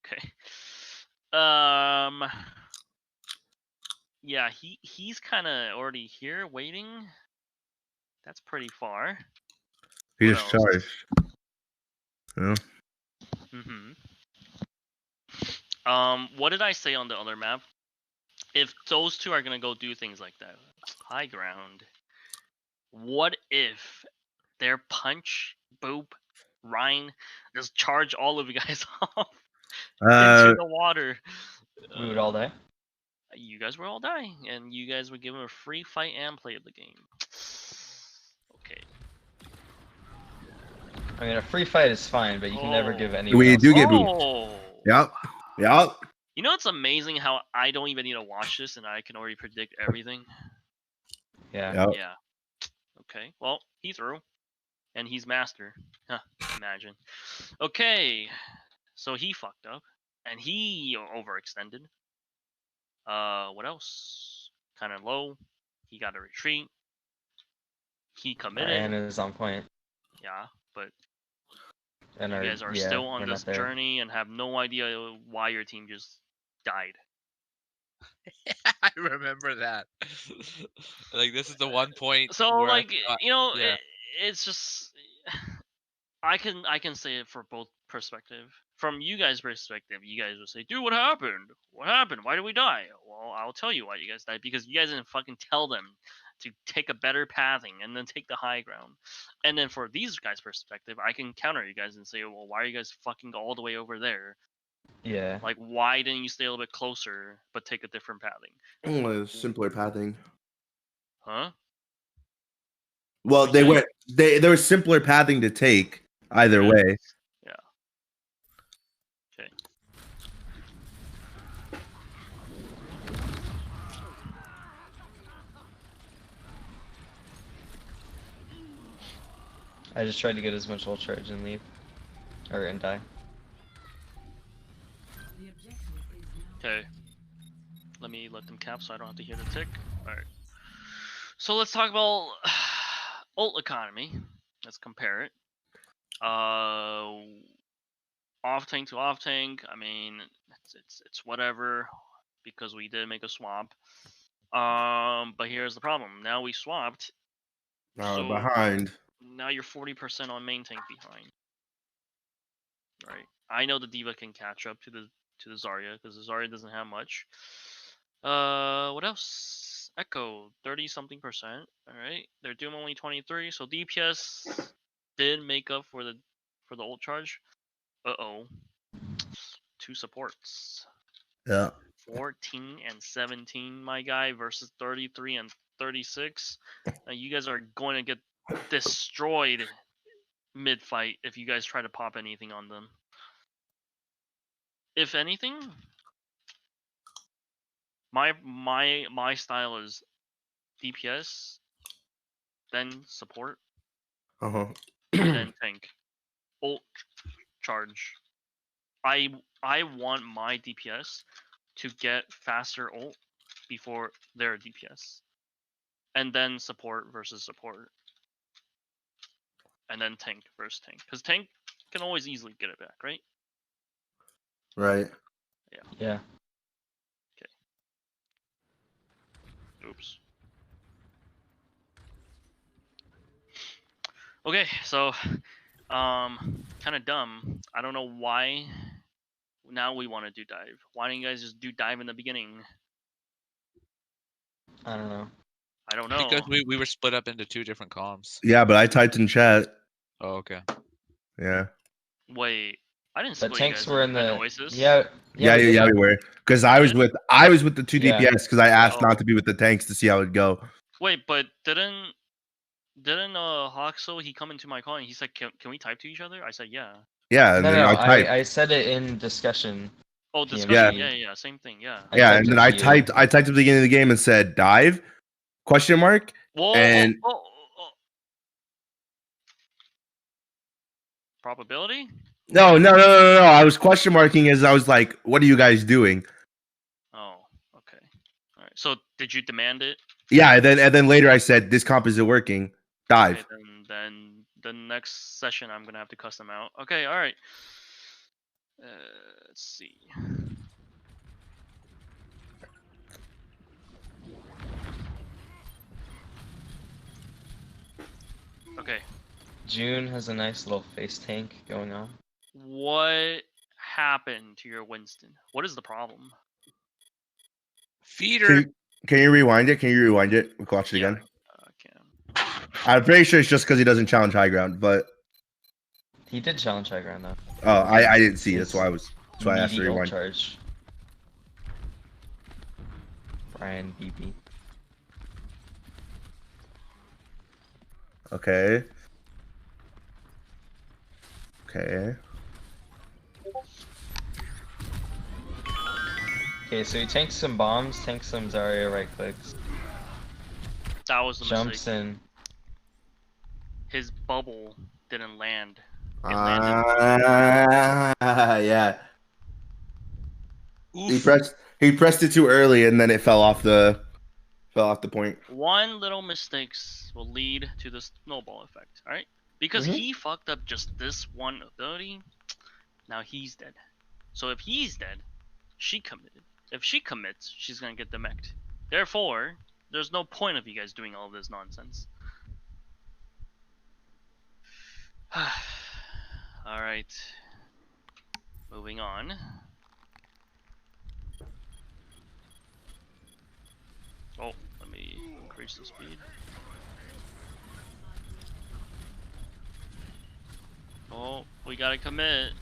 Speaker 1: Okay. Yeah, he's kind of already here waiting. That's pretty far.
Speaker 2: He
Speaker 1: What
Speaker 2: just
Speaker 1: else?
Speaker 2: charged. Yeah.
Speaker 1: What did I say on the other map? If those 2 are gonna go do things like that, high ground. What if their punch, boop, Rhine just charge all of you guys off into the water?
Speaker 3: We would all die.
Speaker 1: You guys were all dying, and you guys would give him a free fight and play of the game. Okay.
Speaker 3: I mean, a free fight is fine, but you can never give anyone
Speaker 2: We
Speaker 3: else
Speaker 2: do
Speaker 3: a
Speaker 2: get
Speaker 3: fight.
Speaker 2: booped. Yep. Yep.
Speaker 1: You know, it's amazing how I don't even need to watch this, and I can already predict everything.
Speaker 3: Yeah.
Speaker 2: Yep.
Speaker 1: Yeah. Okay. Well, he threw, and he's master. Huh, imagine. Okay. So he fucked up, and he overextended. What else? Kind of low. He got a retreat. He committed.
Speaker 3: Ryan is on point.
Speaker 1: Yeah, but
Speaker 3: And
Speaker 1: you guys are still on
Speaker 3: we're
Speaker 1: this
Speaker 3: not there.
Speaker 1: journey and have no idea why your team just died.
Speaker 4: I remember that. Like this is the one point.
Speaker 1: So
Speaker 4: where
Speaker 1: like
Speaker 4: I thought, yeah.
Speaker 1: it's just I can say it for both perspective. From you guys' perspective, you guys will say, "Dude, what happened? What happened? Why did we die?" Well, I'll tell you why you guys died, because you guys didn't fucking tell them to take a better pathing and then take the high ground. And then for these guys' perspective, I can counter you guys and say, "Well, why are you guys fucking all the way over there?
Speaker 3: Yeah.
Speaker 1: Like, why didn't you stay a little bit closer but take a different pathing?"
Speaker 2: Simpler pathing.
Speaker 1: Huh?
Speaker 2: Well,
Speaker 1: What you saying?
Speaker 2: there was simpler pathing to take either
Speaker 1: Yeah.
Speaker 2: way.
Speaker 1: Yeah. Okay.
Speaker 3: I just tried to get as much ult charge and leave. or and die.
Speaker 5: The objective is now.
Speaker 1: Okay. Let me let them cap so I don't have to hear the tick. Alright. So let's talk about ult economy. Let's compare it. Off tank to off tank. I mean, it's whatever because we did make a swap. But here's the problem. Now we swapped. So
Speaker 2: behind.
Speaker 1: now you're 40% on main tank behind. Right. I know the D.Va can catch up to the Zarya because the Zarya doesn't have much. What else? Echo 30 something percent. All right. Their Doom only 23, so DPS did make up for the ult charge. Uh-oh. 2 supports.
Speaker 2: Yeah.
Speaker 1: 14 and 17, my guy, versus 33 and 36. Now you guys are going to get destroyed mid-fight if you guys try to pop anything on them. If anything, my style is DPS, then support,
Speaker 2: Uh-huh.
Speaker 1: then tank. Ult charge. I want my DPS to get faster ult before their DPS. And then support versus support. And then tank versus tank. Because tank can always easily get it back, right?
Speaker 2: Right.
Speaker 3: Yeah.
Speaker 1: Oops. Okay, so kind of dumb. I don't know why now we want to do dive. Why didn't you guys just do dive in the beginning?
Speaker 3: I don't know.
Speaker 1: I don't know.
Speaker 4: Because we were split up into 2 different comms.
Speaker 2: Yeah, but I typed in chat.
Speaker 4: Oh, okay.
Speaker 2: Yeah.
Speaker 1: Wait, I didn't
Speaker 3: The
Speaker 1: split you
Speaker 3: tanks
Speaker 1: guys
Speaker 3: were in
Speaker 1: an
Speaker 3: the
Speaker 1: Oasis.
Speaker 3: Yeah,
Speaker 2: Yeah,
Speaker 3: we did.
Speaker 2: we were. Because I was with the 2
Speaker 3: Yeah.
Speaker 2: DPS because I asked
Speaker 1: Oh.
Speaker 2: not to be with the tanks to see how it'd go.
Speaker 1: Wait, but didn't Hoxo, he come into my call and he said, can we type to each other? I said, yeah.
Speaker 2: Yeah, and
Speaker 3: No,
Speaker 2: then
Speaker 3: no,
Speaker 2: I typed.
Speaker 3: I said it in discussion.
Speaker 1: Oh,
Speaker 3: PMG.
Speaker 1: discussion. Yeah, same thing. Yeah.
Speaker 2: Yeah,
Speaker 3: typed
Speaker 2: and
Speaker 3: it
Speaker 2: then
Speaker 3: to
Speaker 2: I
Speaker 3: you.
Speaker 2: typed at the beginning of the game and said dive question mark.
Speaker 1: Whoa.
Speaker 2: And
Speaker 1: Probability?
Speaker 2: no. I was question marking as I was like, what are you guys doing?
Speaker 1: Oh, okay. All right. So did you demand it?
Speaker 2: Yeah, and then later I said this comp isn't working. Dive.
Speaker 1: Okay, then the next session I'm gonna have to cuss them out. Okay, all right. Let's see. Okay,
Speaker 3: June has a nice little face tank going on.
Speaker 1: what happened to your Winston? What is the problem?
Speaker 4: Feeder.
Speaker 2: Can you rewind it? We can watch it
Speaker 1: Yeah.
Speaker 2: again.
Speaker 1: Can.
Speaker 2: I'm pretty sure it's just because he doesn't challenge high ground, but
Speaker 3: He did challenge high ground though.
Speaker 2: oh, I didn't see.
Speaker 3: He's
Speaker 2: That's why I asked to
Speaker 3: Needy ult
Speaker 2: rewind.
Speaker 3: charge. Brian BB.
Speaker 2: Okay. Okay.
Speaker 3: Okay, so he tanks some bombs, tanks some Zarya right clicks,
Speaker 1: That was the
Speaker 3: jumps
Speaker 1: mistake.
Speaker 3: in.
Speaker 1: His bubble didn't land. It landed.
Speaker 2: Yeah.
Speaker 4: Oof.
Speaker 2: He pressed it too early and then it fell off the point.
Speaker 1: One little mistakes will lead to the snowball effect. All right, because
Speaker 3: Mhm.
Speaker 1: he fucked up just this one ability. Now he's dead. So if he's dead, she committed. If she commits, she's gonna get demected. Therefore, there's no point of you guys doing all this nonsense. All right. Moving on. Oh, let me increase the speed. Oh, we gotta commit.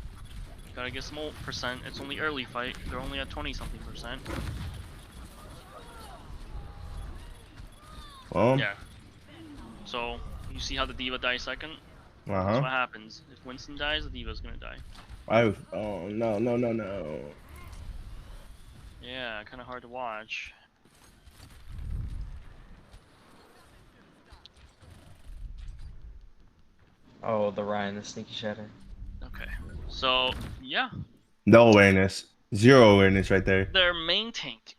Speaker 1: Gotta get some ult percent. It's only early fight. They're only at 20 something percent.
Speaker 2: Well,
Speaker 1: Yeah. So, you see how the D.Va dies second? That's
Speaker 2: uh-huh.
Speaker 1: what happens. If Winston dies, the D.Va's gonna die.
Speaker 2: Oh no.
Speaker 1: Yeah, kinda hard to watch.
Speaker 3: Oh, the Ryan, the sneaky shatter.
Speaker 1: Okay. So yeah,
Speaker 2: No awareness. Zero awareness right there.
Speaker 1: their main tank,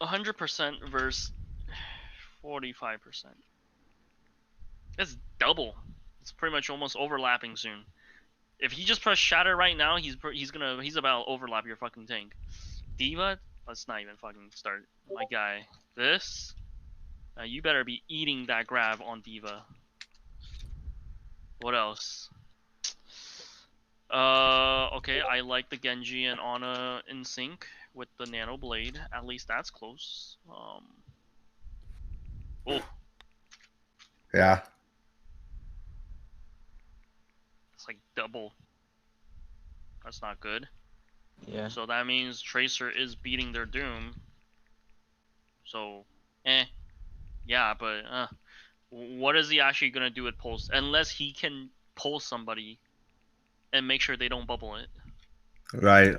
Speaker 1: 100% versus 45%. That's double. It's pretty much almost overlapping soon. If he just press shatter right now, he's about to overlap your fucking tank. Diva, let's not even fucking start. My guy, this. You better be eating that grab on Diva. What else? Okay, I like the Genji and Ana in sync with the Nano Blade. At least that's close. Oh,
Speaker 2: Yeah.
Speaker 1: it's like double. That's not good.
Speaker 3: Yeah.
Speaker 1: So that means Tracer is beating their Doom. So, yeah, but what is he actually gonna do with Pulse? Unless he can pull somebody and make sure they don't bubble it.
Speaker 2: Right.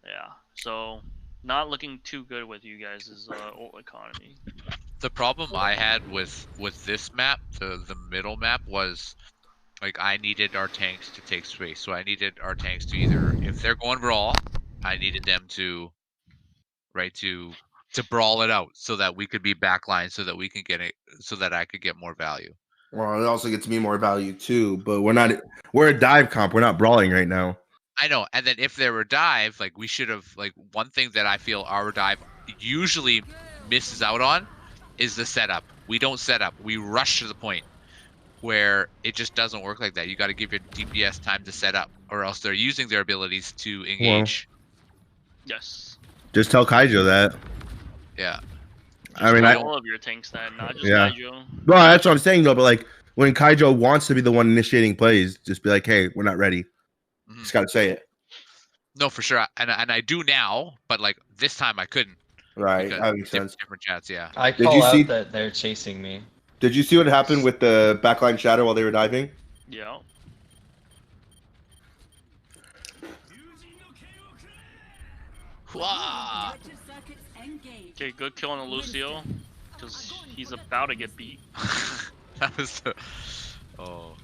Speaker 1: Yeah. So, not looking too good with you guys' ult economy.
Speaker 4: The problem I had with this map, the middle map, was like I needed our tanks to take space. So I needed our tanks to either, if they're going brawl, I needed them to to brawl it out so that we could be backline, so that we can get it, so that I could get more value.
Speaker 2: Well, it also gets me more value too, but we're a dive comp. We're not brawling right now.
Speaker 4: I know, and then if there were dive, like we should have, like one thing that I feel our dive usually misses out on is the setup. We don't set up. We rush to the point where it just doesn't work like that. You got to give your DPS time to set up, or else they're using their abilities to engage.
Speaker 1: Yes.
Speaker 2: Just tell Kaijo that.
Speaker 4: Yeah.
Speaker 2: I mean,
Speaker 1: Just all of your tanks then, not just
Speaker 2: Yeah.
Speaker 1: Kaijo.
Speaker 2: Well, that's what I'm saying though. But like when Kaijo wants to be the one initiating plays, just be like, "Hey, we're not ready."
Speaker 4: Mhm.
Speaker 2: Just gotta say it.
Speaker 4: No, for sure, and I do now, but like this time I couldn't.
Speaker 2: Right.
Speaker 4: Because
Speaker 2: That makes sense.
Speaker 4: different chats, yeah.
Speaker 3: I
Speaker 2: Did
Speaker 3: call
Speaker 2: you
Speaker 3: out
Speaker 2: see-
Speaker 3: that they're chasing me.
Speaker 2: Did you see what happened with the backline shadow while they were diving?
Speaker 1: Yeah.
Speaker 4: Wah!
Speaker 1: Okay, good kill on the Lucio, because he's about to get beat.
Speaker 4: That was the. Oh.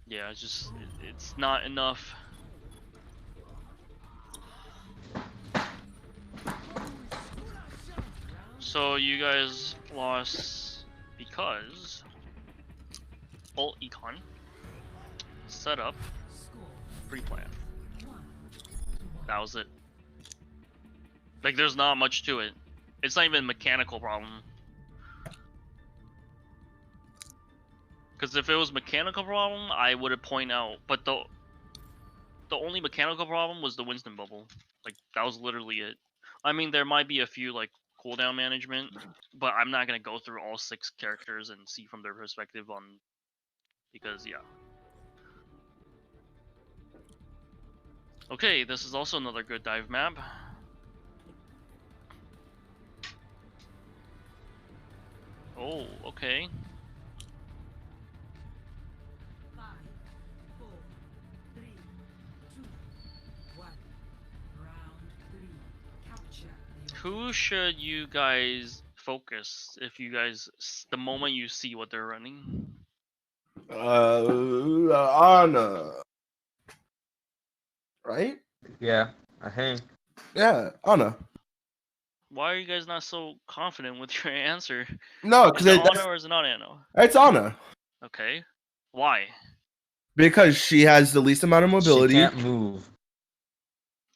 Speaker 1: Yeah, it's just it's not enough. So you guys lost because ult econ, setup, pre-plan. That was it. Like there's not much to it. It's not even a mechanical problem. Because if it was mechanical problem, I would have pointed out. But the only mechanical problem was the Winston bubble. Like that was literally it. I mean, there might be a few like cooldown management, but I'm not gonna go through all 6 characters and see from their perspective on, because yeah. Okay, this is also another good dive map. Oh, okay.
Speaker 5: 5, 4, 3, 2, 1. Round 3. Capture the
Speaker 1: Who should you guys focus if you guys the moment you see what they're running?
Speaker 2: Anna. Right?
Speaker 3: Yeah, I think.
Speaker 2: Yeah, Anna.
Speaker 1: Why are you guys not so confident with your answer?
Speaker 2: No,
Speaker 1: Is
Speaker 2: because
Speaker 1: it Ana or is it not Ana?
Speaker 2: it's Anna.
Speaker 1: Okay. Why?
Speaker 2: Because she has the least amount of mobility.
Speaker 3: She can't move.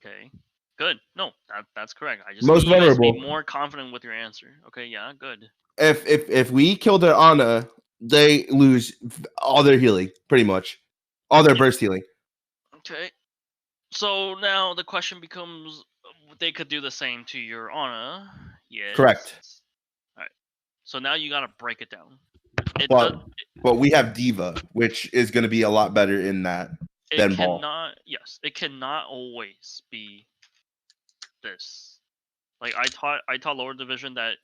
Speaker 1: Okay. Good. No, that's correct. I just
Speaker 2: Most
Speaker 1: need you guys to be
Speaker 2: vulnerable.
Speaker 1: more confident with your answer. Okay, yeah, good.
Speaker 2: If we kill their Anna, they lose all their healing, pretty much. All their burst healing.
Speaker 1: Okay. So now the question becomes, they could do the same to your Ana. Yes.
Speaker 2: Correct.
Speaker 1: Alright. So now you gotta break it down. It
Speaker 2: But we have Diva, which is going to be a lot better in that than Ball.
Speaker 1: it cannot always be this. Like I taught lower division that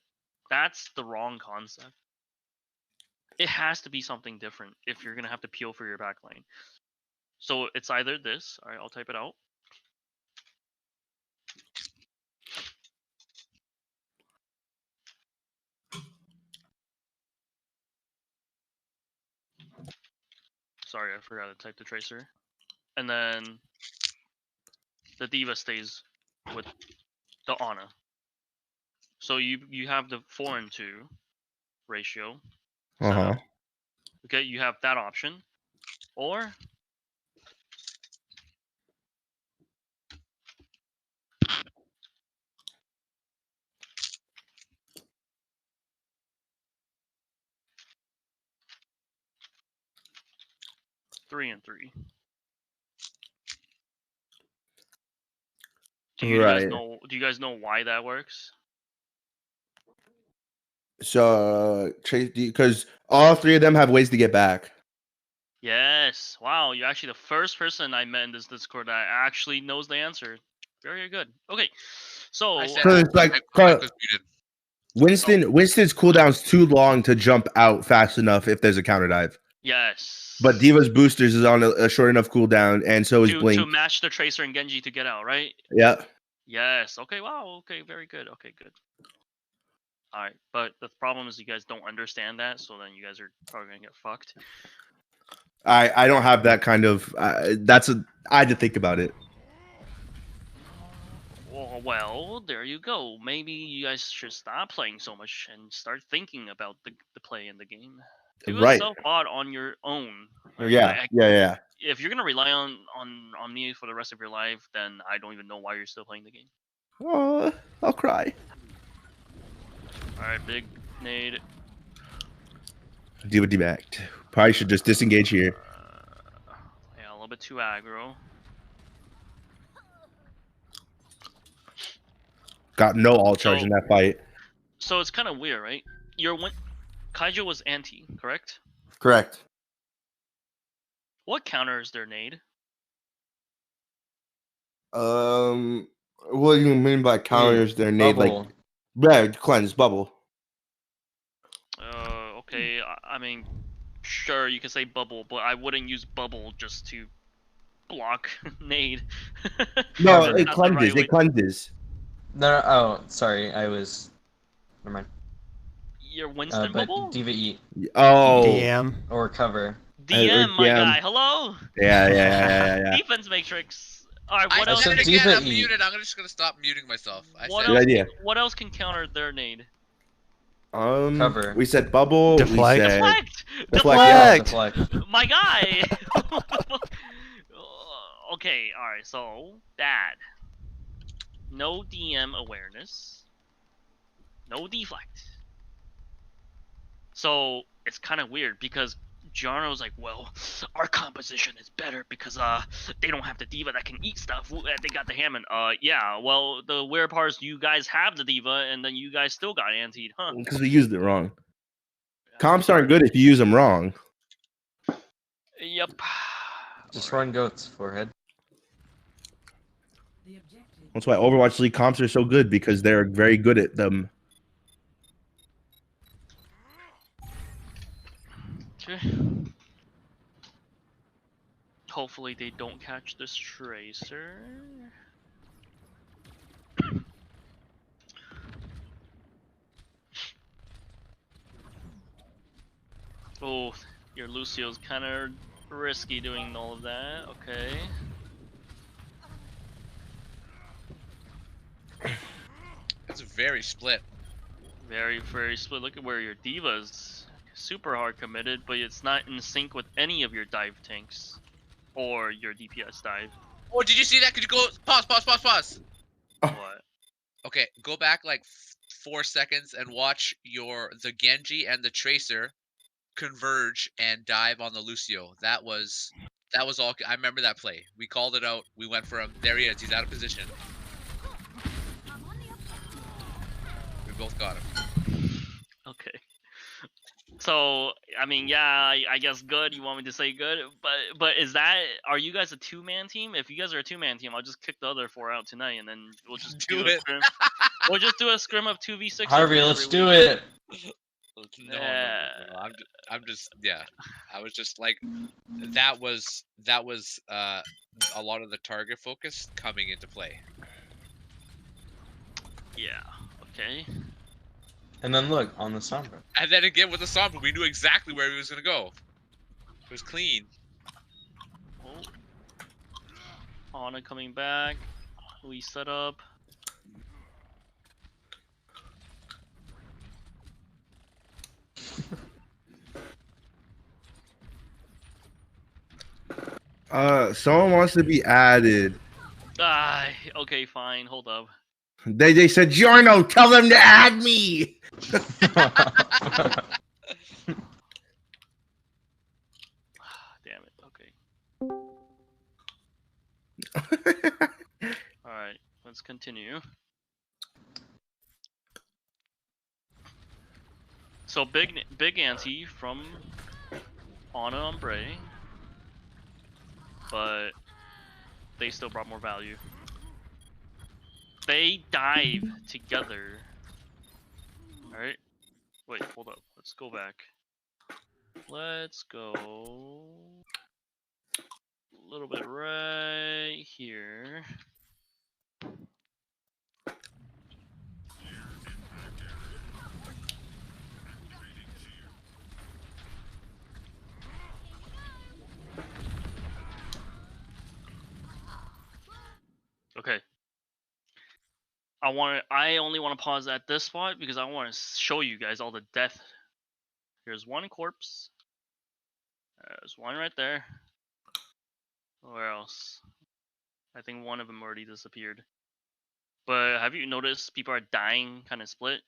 Speaker 1: that's the wrong concept. It has to be something different if you're gonna have to peel for your backline. So it's either this. All right, I'll type it out. Sorry, I forgot to type the tracer. And then the D.Va stays with the Ana. So you have the 4 and 2 ratio set
Speaker 2: Uh-huh.
Speaker 1: up. Okay, you have that option. Or 3 and 3. Do you guys
Speaker 2: Right.
Speaker 1: know? Do you guys know why that works?
Speaker 2: So because all three of them have ways to get back.
Speaker 1: Yes. Wow, you're actually the first person I met in this Discord that actually knows the answer. Very good. Okay, so
Speaker 4: I said
Speaker 2: So
Speaker 4: it.
Speaker 2: it's like
Speaker 4: My mic was muted.
Speaker 2: Winston's cooldown's too long to jump out fast enough if there's a counter dive.
Speaker 1: yes.
Speaker 2: But Diva's boosters is on a short enough cooldown, and so is
Speaker 1: to
Speaker 2: Blink.
Speaker 1: match the Tracer and Genji to get out, right?
Speaker 2: Yeah.
Speaker 1: Yes. Okay. Wow. Okay. Very good. Okay. Good. All right. But the problem is you guys don't understand that, so then you guys are probably gonna get fucked.
Speaker 2: I don't have that kind of. I had to think about it.
Speaker 1: Well, there you go. Maybe you guys should stop playing so much and start thinking about the play in the game. Do a
Speaker 2: Right.
Speaker 1: self VoD on your own.
Speaker 2: Yeah. Yeah.
Speaker 1: If you're gonna rely on me for the rest of your life, then I don't even know why you're still playing the game.
Speaker 2: Oh, I'll cry.
Speaker 1: All right, big nade.
Speaker 2: Diva debacked. Probably should just disengage here.
Speaker 1: Yeah, a little bit too aggro.
Speaker 2: Got no all charge in that fight.
Speaker 1: So it's kind of weird, right? Kaiju was anti, correct?
Speaker 2: Correct.
Speaker 1: What counters their nade?
Speaker 2: What do you mean by counters their nade?
Speaker 3: Bubble.
Speaker 2: Like, cleanse bubble.
Speaker 1: Okay. I mean, sure, you can say bubble, but I wouldn't use bubble just to block nade.
Speaker 2: No,
Speaker 3: Cover.
Speaker 2: it
Speaker 1: Not the
Speaker 2: cleanses.
Speaker 1: right way.
Speaker 2: It cleanses.
Speaker 3: No, oh, sorry, I was. Never mind.
Speaker 1: Your Winston
Speaker 3: But
Speaker 1: bubble?
Speaker 3: Diva E
Speaker 2: Oh.
Speaker 6: DM.
Speaker 3: or cover.
Speaker 1: DM, my
Speaker 2: DM.
Speaker 1: guy. Hello.
Speaker 2: Yeah.
Speaker 1: Defense matrix. All right. What
Speaker 4: I
Speaker 1: else?
Speaker 3: said
Speaker 4: said it again.
Speaker 3: Diva
Speaker 4: I'm
Speaker 3: E.
Speaker 4: muted. I'm just gonna stop muting myself.
Speaker 1: What
Speaker 2: Good
Speaker 1: else?
Speaker 2: idea.
Speaker 1: What else can counter their nade?
Speaker 3: Cover.
Speaker 2: We said bubble.
Speaker 6: Deflect.
Speaker 2: We said
Speaker 1: Deflect.
Speaker 2: Deflect.
Speaker 6: Deflect.
Speaker 3: Deflect.
Speaker 1: My guy. Okay. All right. So bad. No DM awareness. No deflect. So it's kind of weird because Jarno's like, well, our composition is better because they don't have the diva that can eat stuff. They got the Hammond. Yeah. Well, the weird part is you guys have the diva, and then you guys still got antied, huh?
Speaker 2: Because we used it wrong. Comps aren't good if you use them wrong.
Speaker 1: Yep.
Speaker 3: Just
Speaker 1: Alright.
Speaker 3: run goats, forehead.
Speaker 5: The objective
Speaker 2: That's why Overwatch League comps are so good because they're very good at them.
Speaker 1: Okay. Hopefully they don't catch this tracer. Oh, your Lucio's kind of risky doing all of that. Okay.
Speaker 4: It's very split.
Speaker 1: Very, very split. Look at where your diva's super hard committed, but it's not in sync with any of your dive tanks or your DPS dive.
Speaker 4: Oh, did you see that? Could you go pause?
Speaker 1: What?
Speaker 4: Okay, go back like 4 seconds and watch the Genji and the Tracer converge and dive on the Lucio. That was all. I remember that play. We called it out. We went for him. There he is. He's out of position. We both got him.
Speaker 1: Okay. So, I mean, yeah, I guess good. You want me to say good, but are you guys a 2-man team? If you guys are a 2-man team, I'll just kick the other 4 out tonight, and then we'll just
Speaker 4: Do
Speaker 1: a
Speaker 4: it.
Speaker 1: scrim. We'll just do a scrim of 2v6.
Speaker 3: Harvey,
Speaker 1: every
Speaker 3: let's do
Speaker 1: week.
Speaker 3: it.
Speaker 4: No. I'm just yeah. I was just like, that was a lot of the target focus coming into play.
Speaker 1: Yeah. Okay.
Speaker 3: And then look on the Sombra.
Speaker 4: And then again with the Sombra, we knew exactly where he was gonna go. was clean.
Speaker 1: Oh. Ana coming back. We set up.
Speaker 2: Someone wants to be added.
Speaker 1: Ah, okay, fine. Hold up.
Speaker 2: They said, Giorno, tell them to add me.
Speaker 1: Damn it. Okay. All right. Let's continue. So big ante from Ana Ombre, but they still brought more value. They dive together. All right. Wait, hold up. Let's go back. Let's go a little bit right here. Okay. I only want to pause at this spot because I want to show you guys all the death. Here's one corpse. There's one right there. Where else? I think one of them already disappeared. But have you noticed people are dying kind of split?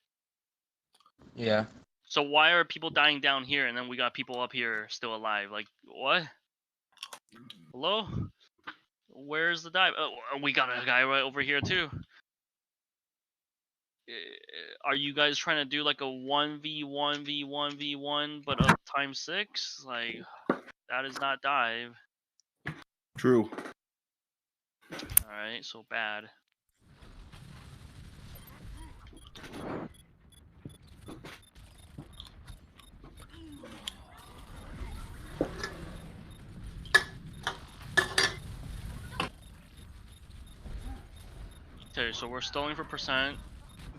Speaker 3: Yeah.
Speaker 1: So why are people dying down here and then we got people up here still alive? Like, what? Hello? Where's the dive? Oh, we got a guy right over here too. Are you guys trying to do like a 1v1v1v1 but of times 6? Like, that is not dive.
Speaker 2: True.
Speaker 1: Alright, so bad. Okay, so we're stalling for percent.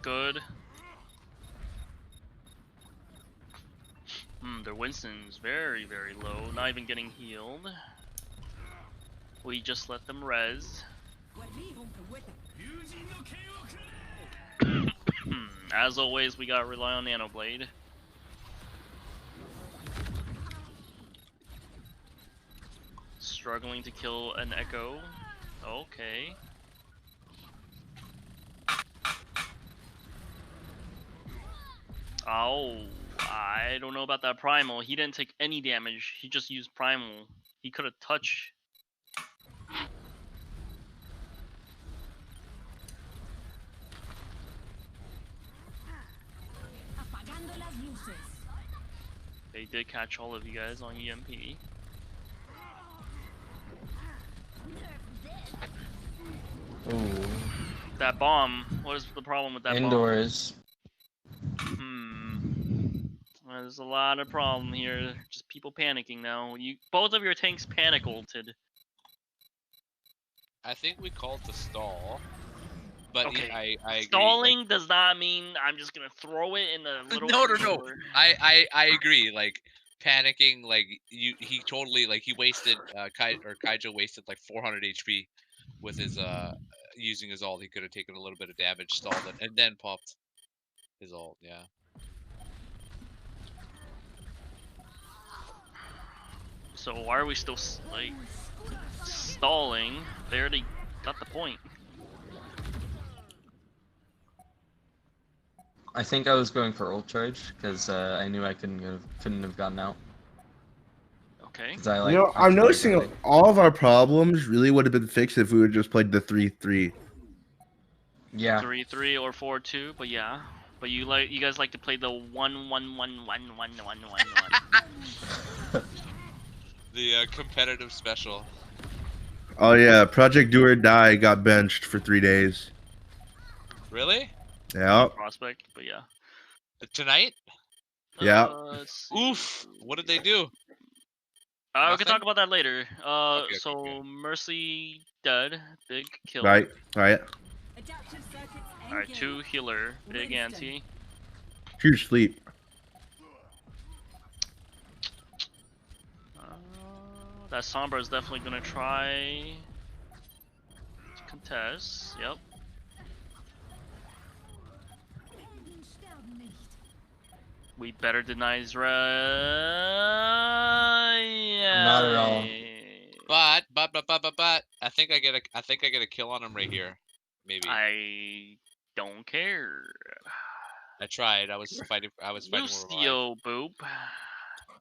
Speaker 1: Good. Their Winston's very, very low. Not even getting healed. We just let them res. As always, we gotta rely on Nano Blade. Struggling to kill an Echo. Okay. Oh, I don't know about that Primal. He didn't take any damage. He just used Primal. He could have touched. They did catch all of you guys on EMP.
Speaker 3: Ooh.
Speaker 1: That bomb. What is the problem with that bomb?
Speaker 3: Indoors.
Speaker 1: There's a lot of problem here. Just people panicking now. Both of your tanks panic ulted.
Speaker 4: I think we called the stall. But
Speaker 1: Okay.
Speaker 4: I agree.
Speaker 1: Stalling does not mean I'm just gonna throw it in the little.
Speaker 4: No.
Speaker 1: indoor.
Speaker 4: I agree. Like panicking, like he totally like he wasted Kaijo wasted like 400 HP with his using his ult. He could have taken a little bit of damage, stalled it, and then popped his ult. Yeah.
Speaker 1: So why are we still like stalling? They already got the point.
Speaker 3: I think I was going for ult charge because I knew I couldn't have gotten out.
Speaker 1: Okay.
Speaker 3: 'Cause I, like,
Speaker 2: You know, I'm
Speaker 3: activated
Speaker 2: noticing
Speaker 3: early.
Speaker 2: all of our problems really would have been fixed if we would just played the 3-3.
Speaker 3: Yeah.
Speaker 1: 3-3 or 4-2, but yeah. But you guys like to play the 1-1-1-1-1-1-1-1.
Speaker 4: The competitive special.
Speaker 2: Oh yeah, Project Do or Die got benched for 3 days.
Speaker 4: Really?
Speaker 2: Yeah.
Speaker 1: Prospect, but yeah.
Speaker 4: Tonight?
Speaker 2: Yeah.
Speaker 1: Let's see.
Speaker 4: Oof. What did they do?
Speaker 1: We can
Speaker 4: Nothing?
Speaker 1: talk about that later.
Speaker 4: Okay,
Speaker 1: So
Speaker 4: okay.
Speaker 1: Mercy dead, big kill.
Speaker 2: Right.
Speaker 1: Alright, 2 healer, big anti.
Speaker 2: Huge sleep.
Speaker 1: That Sombra is definitely gonna try to contest. Yep.
Speaker 5: Helden sterben nicht.
Speaker 1: We better deny his right.
Speaker 3: Not at all.
Speaker 4: But I think I get a kill on him right here. Maybe.
Speaker 1: I don't care.
Speaker 4: I tried. I was fighting for revive.
Speaker 1: Lucio boop.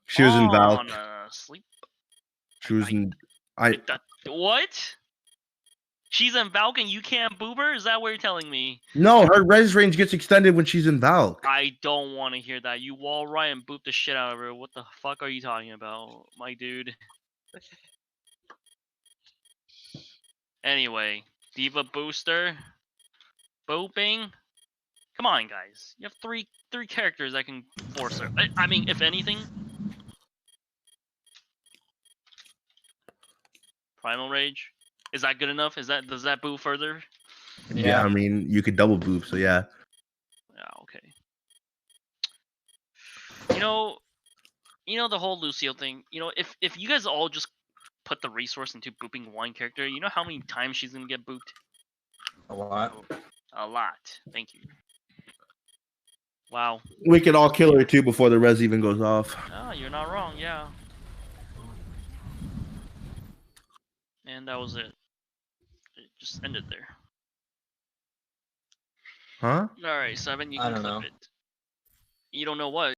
Speaker 2: She was in Valk.
Speaker 1: On sleep.
Speaker 2: She was in. I
Speaker 1: What? She's in Valk and you can't boob her? Is that what you're telling me?
Speaker 2: no, her res range gets extended when she's in Valk.
Speaker 1: I don't want to hear that. You wall right and boop the shit out of her. What the fuck are you talking about, my dude? Anyway, Diva booster, booping. Come on, guys. You have three characters that can force her. I mean, if anything, Primal Rage. Is that good enough? Does that boo further?
Speaker 2: Yeah, I mean, you could double boop, so yeah.
Speaker 1: Yeah, okay. You know the whole Lucio thing. You know, if you guys all just put the resource into booping one character, you know how many times she's gonna get booped?
Speaker 3: A lot.
Speaker 1: A lot. Thank you. Wow.
Speaker 2: We could all kill her too before the res even goes off.
Speaker 1: Oh, you're not wrong. Yeah. And that was it. It just ended there.
Speaker 2: Huh?
Speaker 1: All right, 7. You
Speaker 3: I
Speaker 1: can
Speaker 3: don't
Speaker 1: clip
Speaker 3: know.
Speaker 1: it. You don't know what?